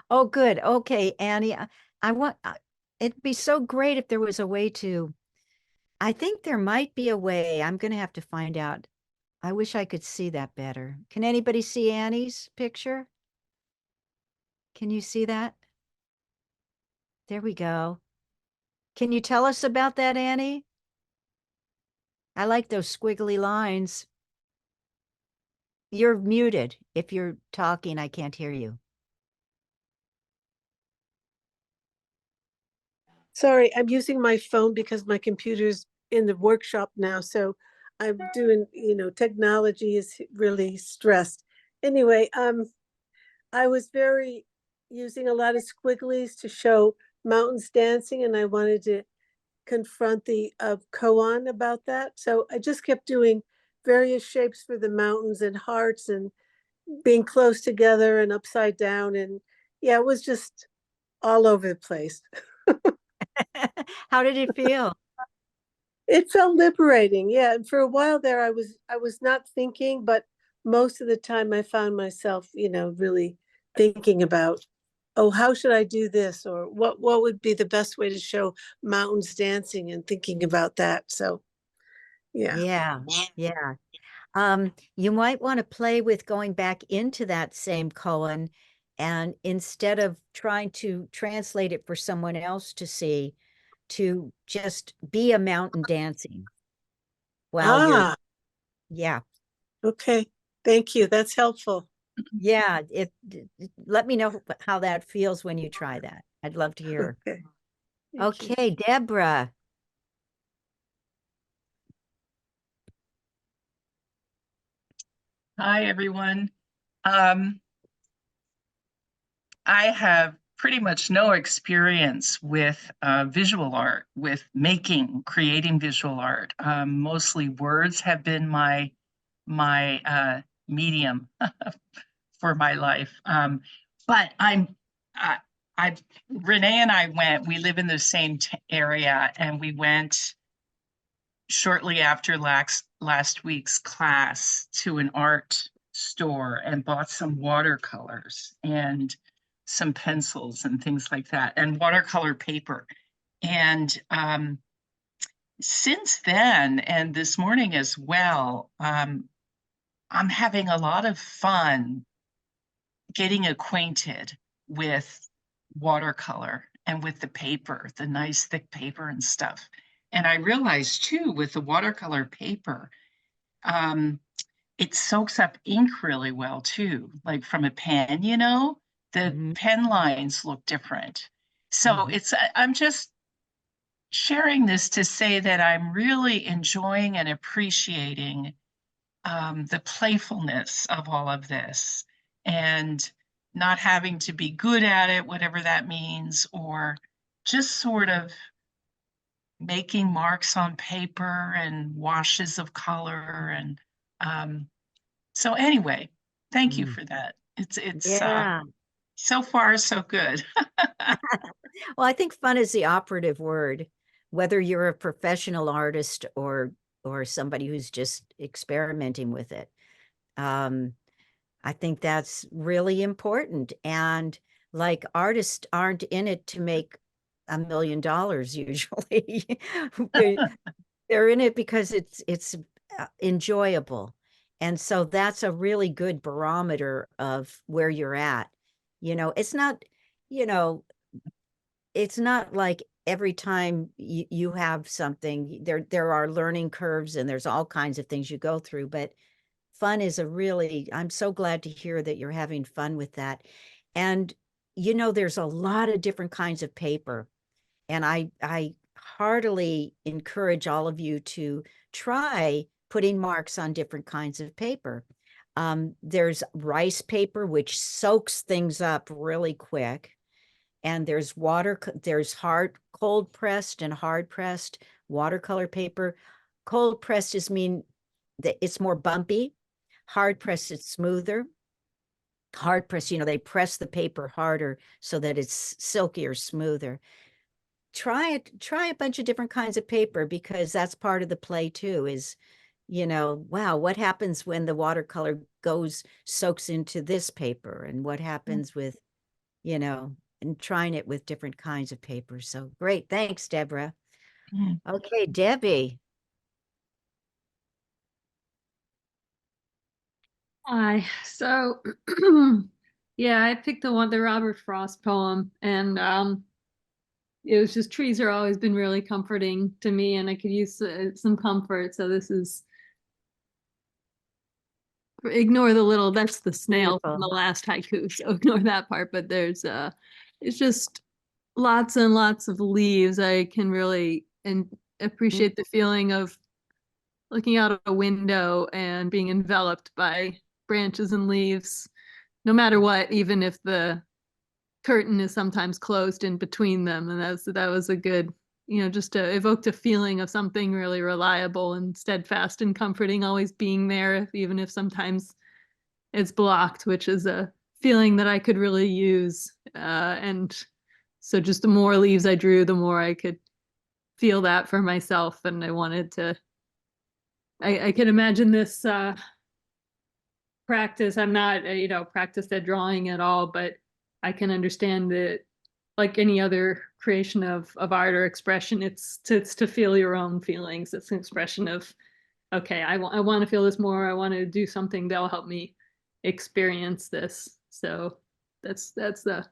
Oh, good. Okay, Annie, I want, it'd be so great if there was a way to, I think there might be a way. I'm going to have to find out. I wish I could see that better. Can anybody see Annie's picture? Can you see that? There we go. Can you tell us about that, Annie? I like those squiggly lines. You're muted. If you're talking, I can't hear you. Sorry, I'm using my phone because my computer's in the workshop now, so I'm doing, technology is really stressed. Anyway, I was very using a lot of squigglies to show mountains dancing, and I wanted to confront the koan about that. So I just kept doing various shapes for the mountains and hearts and being close together and upside down. And yeah, it was just all over the place. How did it feel? It felt liberating. Yeah. And for a while there, I was not thinking, but most of the time I found myself, really thinking about, oh, how should I do this? Or what would be the best way to show mountains dancing, and thinking about that. So yeah. Yeah, yeah. You might want to play with going back into that same koan, and instead of trying to translate it for someone else to see, to just be a mountain dancing while you're, Ah, yeah, okay. Thank you. That's helpful. yeah. Let me know how that feels when you try that. I'd love to hear. Okay. Thank you. Okay, Deborah. Hi, everyone. I have pretty much no experience with visual art, with creating visual art. Mostly words have been my medium for my life. But Renee and I we live in the same area, and we went shortly after last week's class to an art store and bought some watercolors and some pencils and things like that, and watercolor paper. And since then, and this morning as well, I'm having a lot of fun getting acquainted with watercolor and with the paper, the nice thick paper and stuff. And I realized too, with the watercolor paper, it soaks up ink really well too, like from a pen, the Mhm. pen lines look different. So Mhm. I'm just sharing this to say that I'm really enjoying and appreciating the playfulness of all of this and not having to be good at it, whatever that means, or just sort of making marks on paper and washes of color. And so anyway, thank you Mm. for that. It's Yeah. so far so good. Well, I think fun is the operative word, whether you're a professional artist or somebody who's just experimenting with it. Um, I think that's really important. And like artists aren't in it to make $1 million usually. They, they're in it because it's enjoyable. And so that's a really good barometer of where you're at. It's not, you know, it's not like every time you have something, there are learning curves and there's all kinds of things you go through, but fun is I'm so glad to hear that you're having fun with that. And there's a lot of different kinds of paper. And I heartily encourage all of you to try putting marks on different kinds of paper. There's rice paper, which soaks things up really quick. And there's cold pressed and hard pressed watercolor paper. Cold pressed is mean that it's more bumpy. Hard pressed, it's smoother. Hard press, they press the paper harder so that it's silkier, smoother. Try a bunch of different kinds of paper because that's part of the play too, is, wow, what happens when the watercolor soaks into this paper, and what happens with, and trying it with different kinds of paper. So great. Thanks, Deborah. Mm. Okay, Debbie. Hi. So, yeah, I picked the Robert Frost poem, and it was just trees are always been really comforting to me, and I could use some comfort. So this is ignore that's the snail from the Beautiful. last haiku, so ignore that part. But it's just lots and lots of leaves. I can really and appreciate the feeling of looking out a window and being enveloped by branches and leaves, no matter what, even if the curtain is sometimes closed in between them. And that was a good, just to evoke a feeling of something really reliable and steadfast and comforting, always being there, even if sometimes it's blocked, which is a feeling that I could really use. And so just the more leaves I drew, the more I could feel that for myself. And I wanted to, I could imagine this practice. I'm not, practiced at drawing at all, but I can understand that like any other creation of art or expression, it's to feel your own feelings. It's an expression of, okay, I want to feel this more. I want to do something that'll help me experience this. So that's the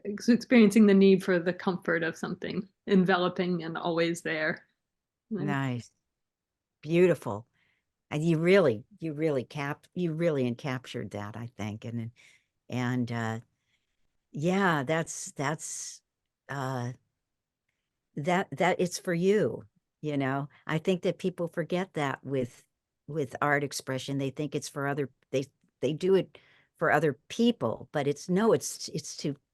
experiencing the need for the comfort of something enveloping and always there. Nice. Beautiful. And you really encaptured that, I think. And yeah, uh that it's for you. I think that people forget that with art expression. They think it's for they do it for other people, but it's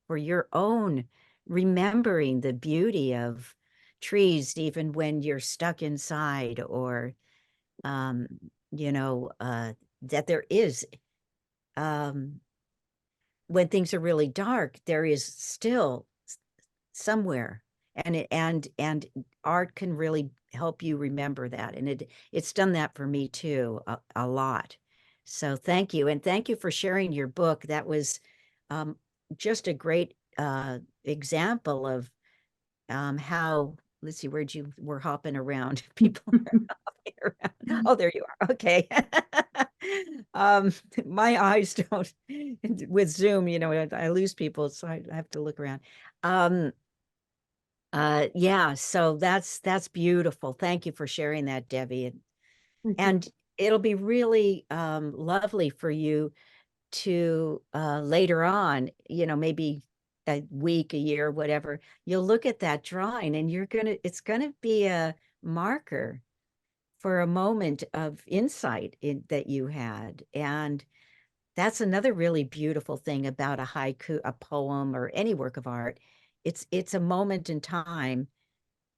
for your own remembering the beauty of trees, even when you're stuck inside, or um that there is, um when things are really dark, there is still somewhere, and art can really help you remember that, and it's done that for me too, a lot. So thank you, and thank you for sharing your book. That was um just a great example of how, let's see, we're hopping around. People are hopping around. Oh, there you are. Okay. My eyes don't, with Zoom, I lose people, so I have to look around. Yeah, so that's beautiful. Thank you for sharing that, Debbie. And it'll be really lovely for you to later on, maybe a week, a year, whatever, you'll look at that drawing and it's gonna be a marker for a moment of insight that you had. And that's another really beautiful thing about a haiku, a poem, or any work of art. It's a moment in time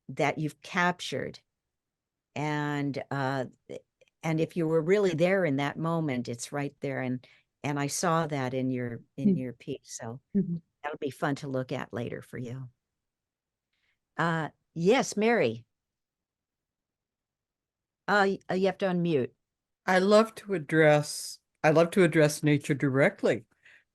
that you've captured. And if you were really there in that moment, it's right there. And I saw that in your piece. So that'll be fun to look at later for you. Yes, Mary. You have to unmute. I love to address nature directly.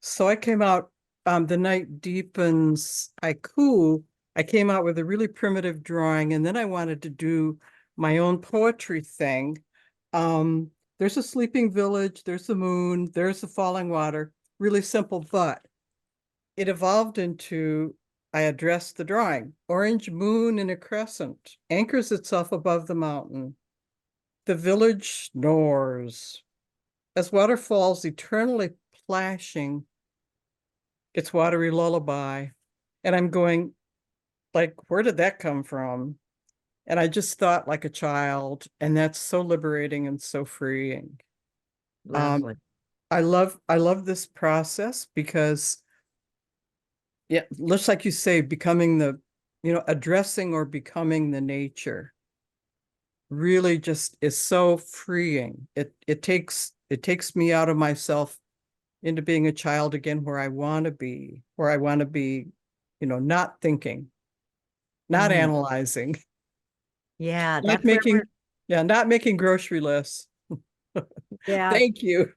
So I came out, The Night Deepens haiku. I came out with a really primitive drawing, and then I wanted to do my own poetry thing. There's a sleeping village, there's the moon, there's the falling water, really simple, but it evolved into, I addressed the drawing. Orange moon in a crescent anchors itself above the mountain. The village snores as water falls eternally plashing its watery lullaby. And I'm going, like, where did that come from? And I just thought like a child, and that's so liberating and so freeing. Lovely. I love this process because, yeah, looks like you say, becoming addressing or becoming the nature really just is so freeing. It takes me out of myself into being a child again, where I want to be, not thinking, not analyzing, Yeah, not making, not making grocery lists. yeah. Thank you.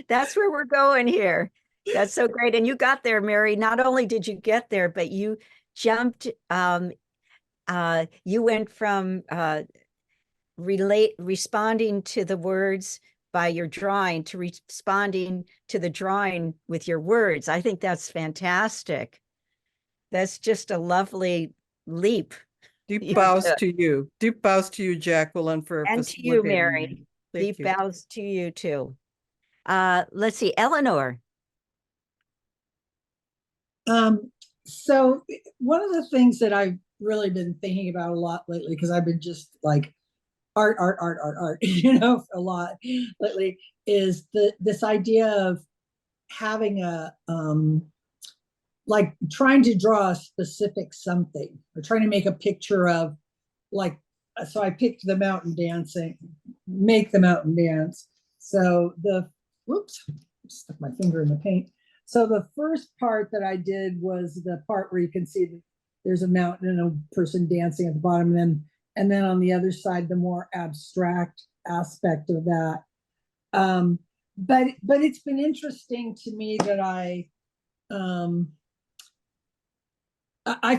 That's where we're going here. That's so great. And you got there, Mary. Not only did you get there, but you jumped, you went from responding to the words by your drawing to responding to the drawing with your words. I think that's fantastic. That's just a lovely leap. Deep bows to you. Deep bows to you, Jacqueline, for And to you, facilitating Mary. me. Thank Deep you. bows to you too. Let's see, Eleanor. So one of the things that I've really been thinking about a lot lately, because I've been just like art, a lot lately, is this idea of having a like trying to draw a specific something, or trying to make a picture of, like, so I picked the mountain dancing, make the mountain dance. So whoops, stuck my finger in the paint. So the first part that I did was the part where you can see that there's a mountain and a person dancing at the bottom, and then on the other side, the more abstract aspect of that. But it's been interesting to me that I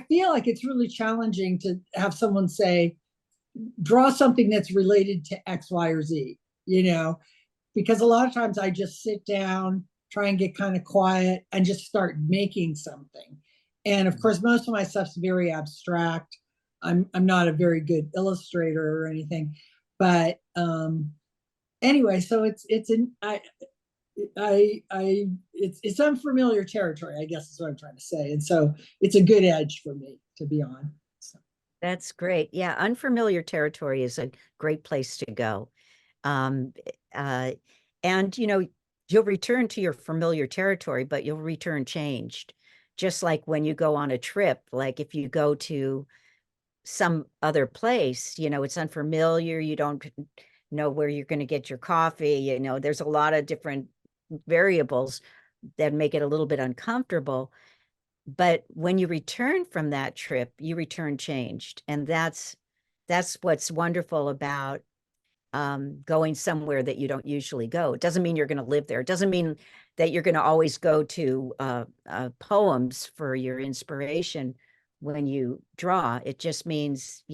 feel like it's really challenging to have someone say, draw something that's related to X, Y, or Z, because a lot of times I just sit down, try and get kind of quiet, and just start making something. And of course, most of my stuff's very abstract. I'm not a very good illustrator or anything, but anyway, so it's unfamiliar territory, I guess is what I'm trying to say. And so it's a good edge for me to be on. So. That's great. Yeah, unfamiliar territory is a great place to go. And you'll return to your familiar territory, but you'll return changed. Just like when you go on a trip, like if you go to some other place, it's unfamiliar, you don't know where you're going to get your coffee, there's a lot of different variables that make it a little bit uncomfortable. But when you return from that trip, you return changed. And that's what's wonderful about going somewhere that you don't usually go. It doesn't mean you're going to live there. It doesn't mean that you're going to always go to poems for your inspiration when you draw. It just means,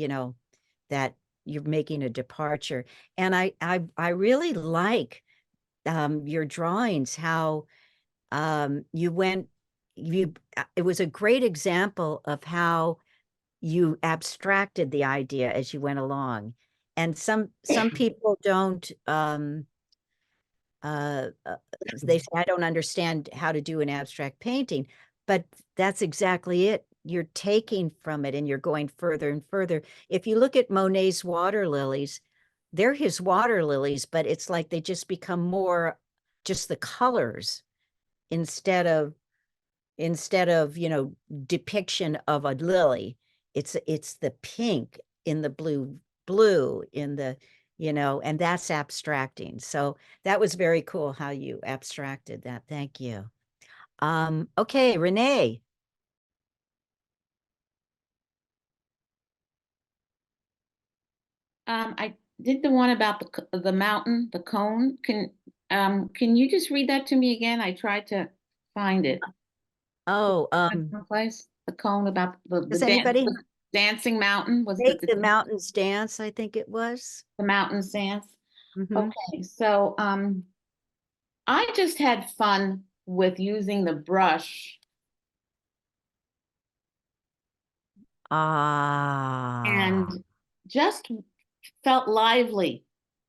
that you're making a departure. And I really like your drawings, how it was a great example of how you abstracted the idea as you went along. And some people don't, they say, I don't understand how to do an abstract painting, but that's exactly it. You're taking from it and you're going further and further. If you look at Monet's water lilies, they're his water lilies, but it's like they just become more just the colors instead of depiction of a lily. It's the pink in the blue in the, and that's abstracting. So that was very cool how you abstracted that. Thank you. Okay, Renee. I did the one about the mountain, the cone. Can you just read that to me again? I tried to find it. Oh, Someplace, the cone about the does anybody the dancing mountain, was make it the mountains dance? I think it was. the mountains dance? Mhm. Okay, so I just had fun with using the brush Ah. and just felt lively.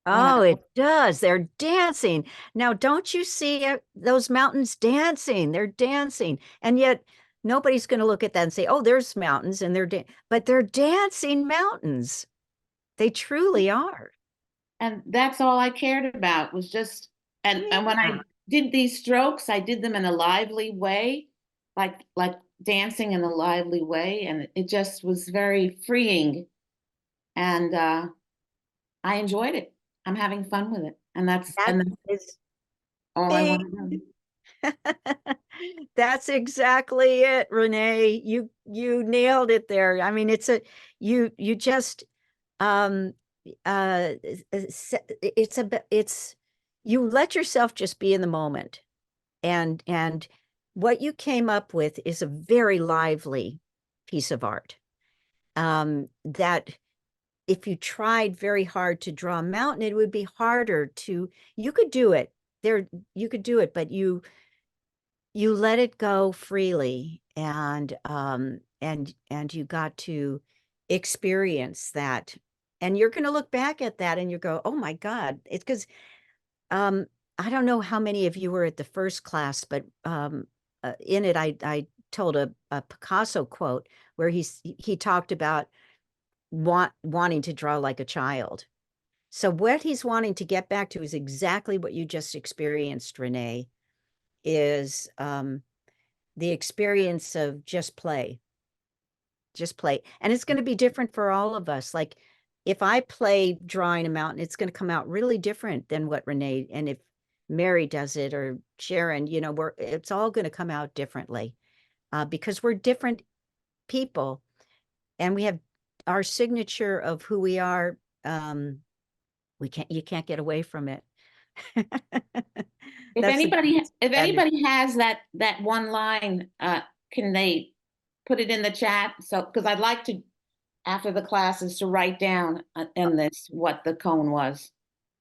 Oh, it does. They're dancing. Now, don't you see those mountains dancing? They're dancing. And yet nobody's going to look at that and say, "Oh, there's mountains and but they're dancing mountains." They truly are. And that's all I cared about was just, and when I did these strokes, I did them in a lively way, like dancing in a lively way, and it just was very freeing. And I enjoyed it. I'm having fun with it, and that's Is all I want to do. That's exactly it, Renee. You nailed it there. I mean, you just it's you let yourself just be in the moment. And what you came up with is a very lively piece of art. That if you tried very hard to draw a mountain, it would be harder to, you could do it there, you could do it, but you let it go freely, and you got to experience that, and you're going to look back at that and you go, oh my God. It's because I don't know how many of you were at the first class, but in it I told a Picasso quote where he talked about wanting to draw like a child. So what he's wanting to get back to is exactly what you just experienced, Renee, is the experience of just play. Just play. And it's going to be different for all of us. Like if I play drawing a mountain, it's going to come out really different than what Renee, and if Mary does it or Sharon, it's all going to come out differently because we're different people and we have our signature of who we are. You can't get away from it. If That's anybody magic. has that one line, can they put it in the chat? So, because I'd like to, after the classes, to write down in this what the cone was.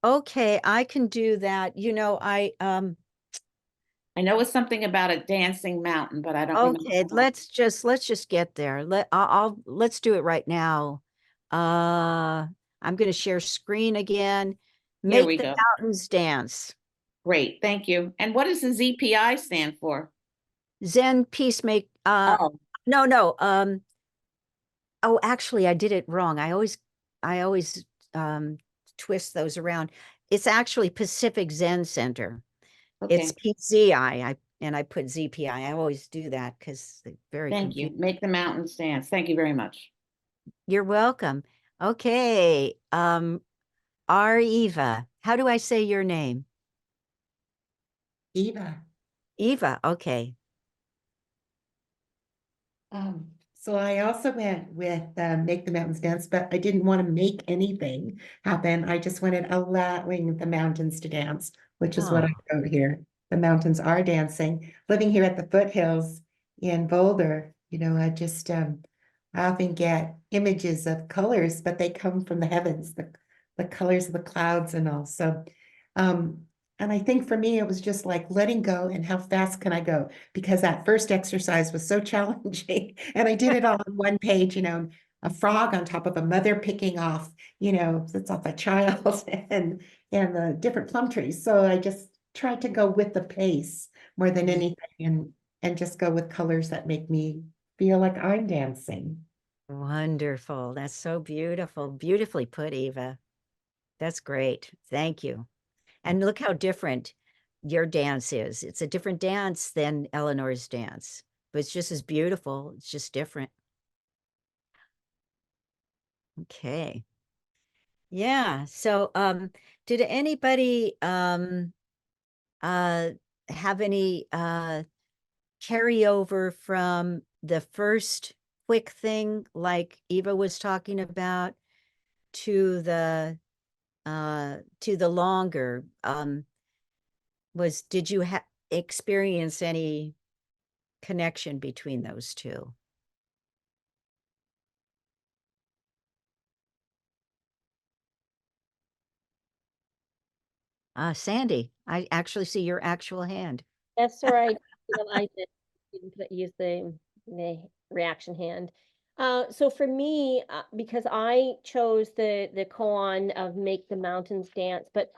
Okay, I can do that. I know it's something about a dancing mountain, but I don't Okay, remember. let's just get there. Let's do it right now. I'm going to share screen again. Here we Make the go. mountains dance. Great, thank you. And what does the ZPI stand for? Zen peacemake. Oh, No. Oh, actually, I did it wrong. I always twist those around. It's actually Pacific Zen Center. okay. It's PZI. I put ZPI. I always do that because they're very Thank you. confusing. Make the mountains dance. Thank you very much. You're welcome. Okay. Eva. How do I say your name? Eva. Eva. Okay. So I also went with Make the Mountains Dance, but I didn't want to make anything happen. I just wanted allowing the mountains to dance, which is what I wrote here. The mountains are dancing. Living here at the foothills in Boulder, I just I often get images of colors, but they come from the heavens, the colors of the clouds and all. So and I think for me, it was just like letting go and how fast can I go? Because that first exercise was so challenging. And I did it all on one page, a frog on top of a mother picking off, it's off a child and the different plum trees. So I just tried to go with the pace more than anything and just go with colors that make me feel like I'm dancing. Wonderful. That's so beautiful. Beautifully put, Eva. That's great. Thank you. And look how different your dance is. It's a different dance than Eleanor's dance, but it's just as beautiful. It's just different. Okay. Yeah. So, did anybody, have any, carryover from the first quick thing like Eva was talking about to the longer, did you experience any connection between those two? Sandy, I actually see your actual hand. That's all right. I didn't use the reaction hand. So for me, because I chose the koan of Make the Mountains Dance, but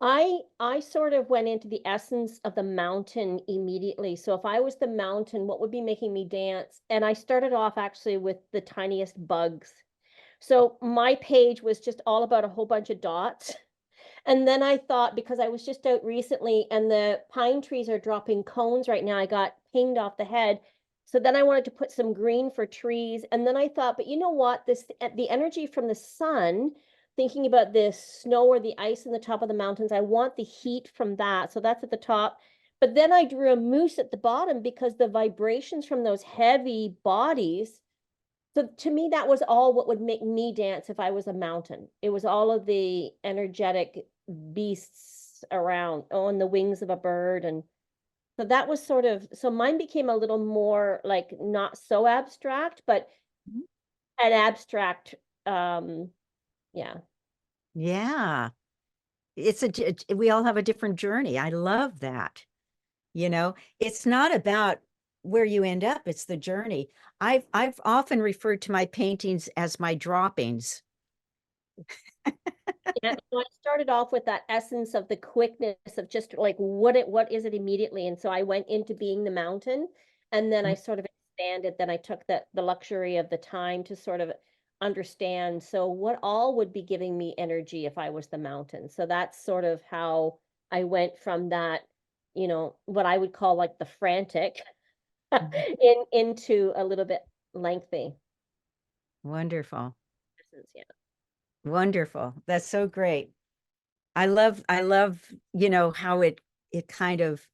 I sort of went into the essence of the mountain immediately. So if I was the mountain, what would be making me dance? And I started off actually with the tiniest bugs. So my page was just all about a whole bunch of dots. And then I thought, because I was just out recently and the pine trees are dropping cones right now, I got pinged off the head. So then I wanted to put some green for trees. And then I thought, but you know what? The energy from the sun, thinking about the snow or the ice in the top of the mountains, I want the heat from that. So that's at the top. But then I drew a moose at the bottom because the vibrations from those heavy bodies. So to me, that was all what would make me dance if I was a mountain. It was all of the energetic beasts around on the wings of a bird. And so that was sort of, so mine became a little more like not so abstract, but an abstract, yeah. Yeah. We all have a different journey. I love that. You know, it's not about where you end up, it's the journey. I've often referred to my paintings as my droppings. Yeah, so I started off with that essence of the quickness of just like what is it immediately, and so I went into being the mountain, and then I sort of expanded. Then I took the luxury of the time to sort of understand. So what all would be giving me energy if I was the mountain? So that's sort of how I went from that, what I would call like the frantic, into a little bit lengthy. Wonderful. Yeah. Wonderful. That's so great. I love, how it kind of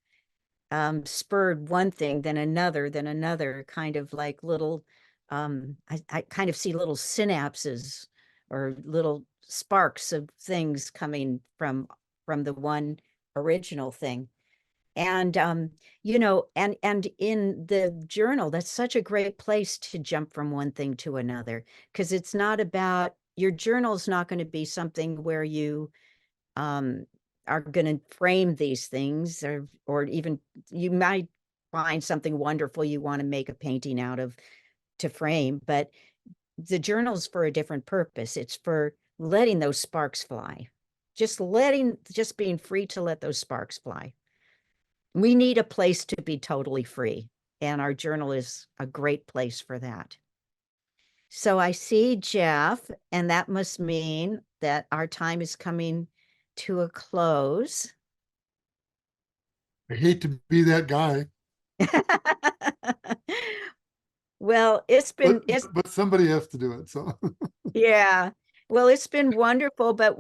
spurred one thing, then another, kind of like little, I kind of see little synapses or little sparks of things coming from the one original thing. And and in the journal, that's such a great place to jump from one thing to another, because it's not about, your journal's not going to be something where you are going to frame these things, or even you might find something wonderful you want to make a painting out of to frame, but the journal's for a different purpose. It's for letting those sparks fly, just being free to let those sparks fly. We need a place to be totally free, and our journal is a great place for that. So I see Jeff, and that must mean that our time is coming to a close. I hate to be that guy, Well, but somebody has to do it, so. yeah. Well, it's been wonderful, but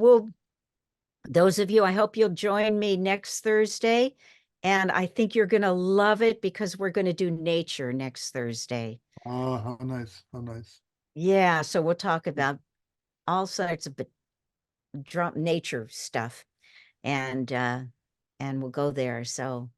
those of you, I hope you'll join me next Thursday. And I think you're going to love it because we're going to do nature next Thursday. Oh, how nice, how nice. Yeah, so we'll talk about all sorts of nature stuff, and we'll go there. So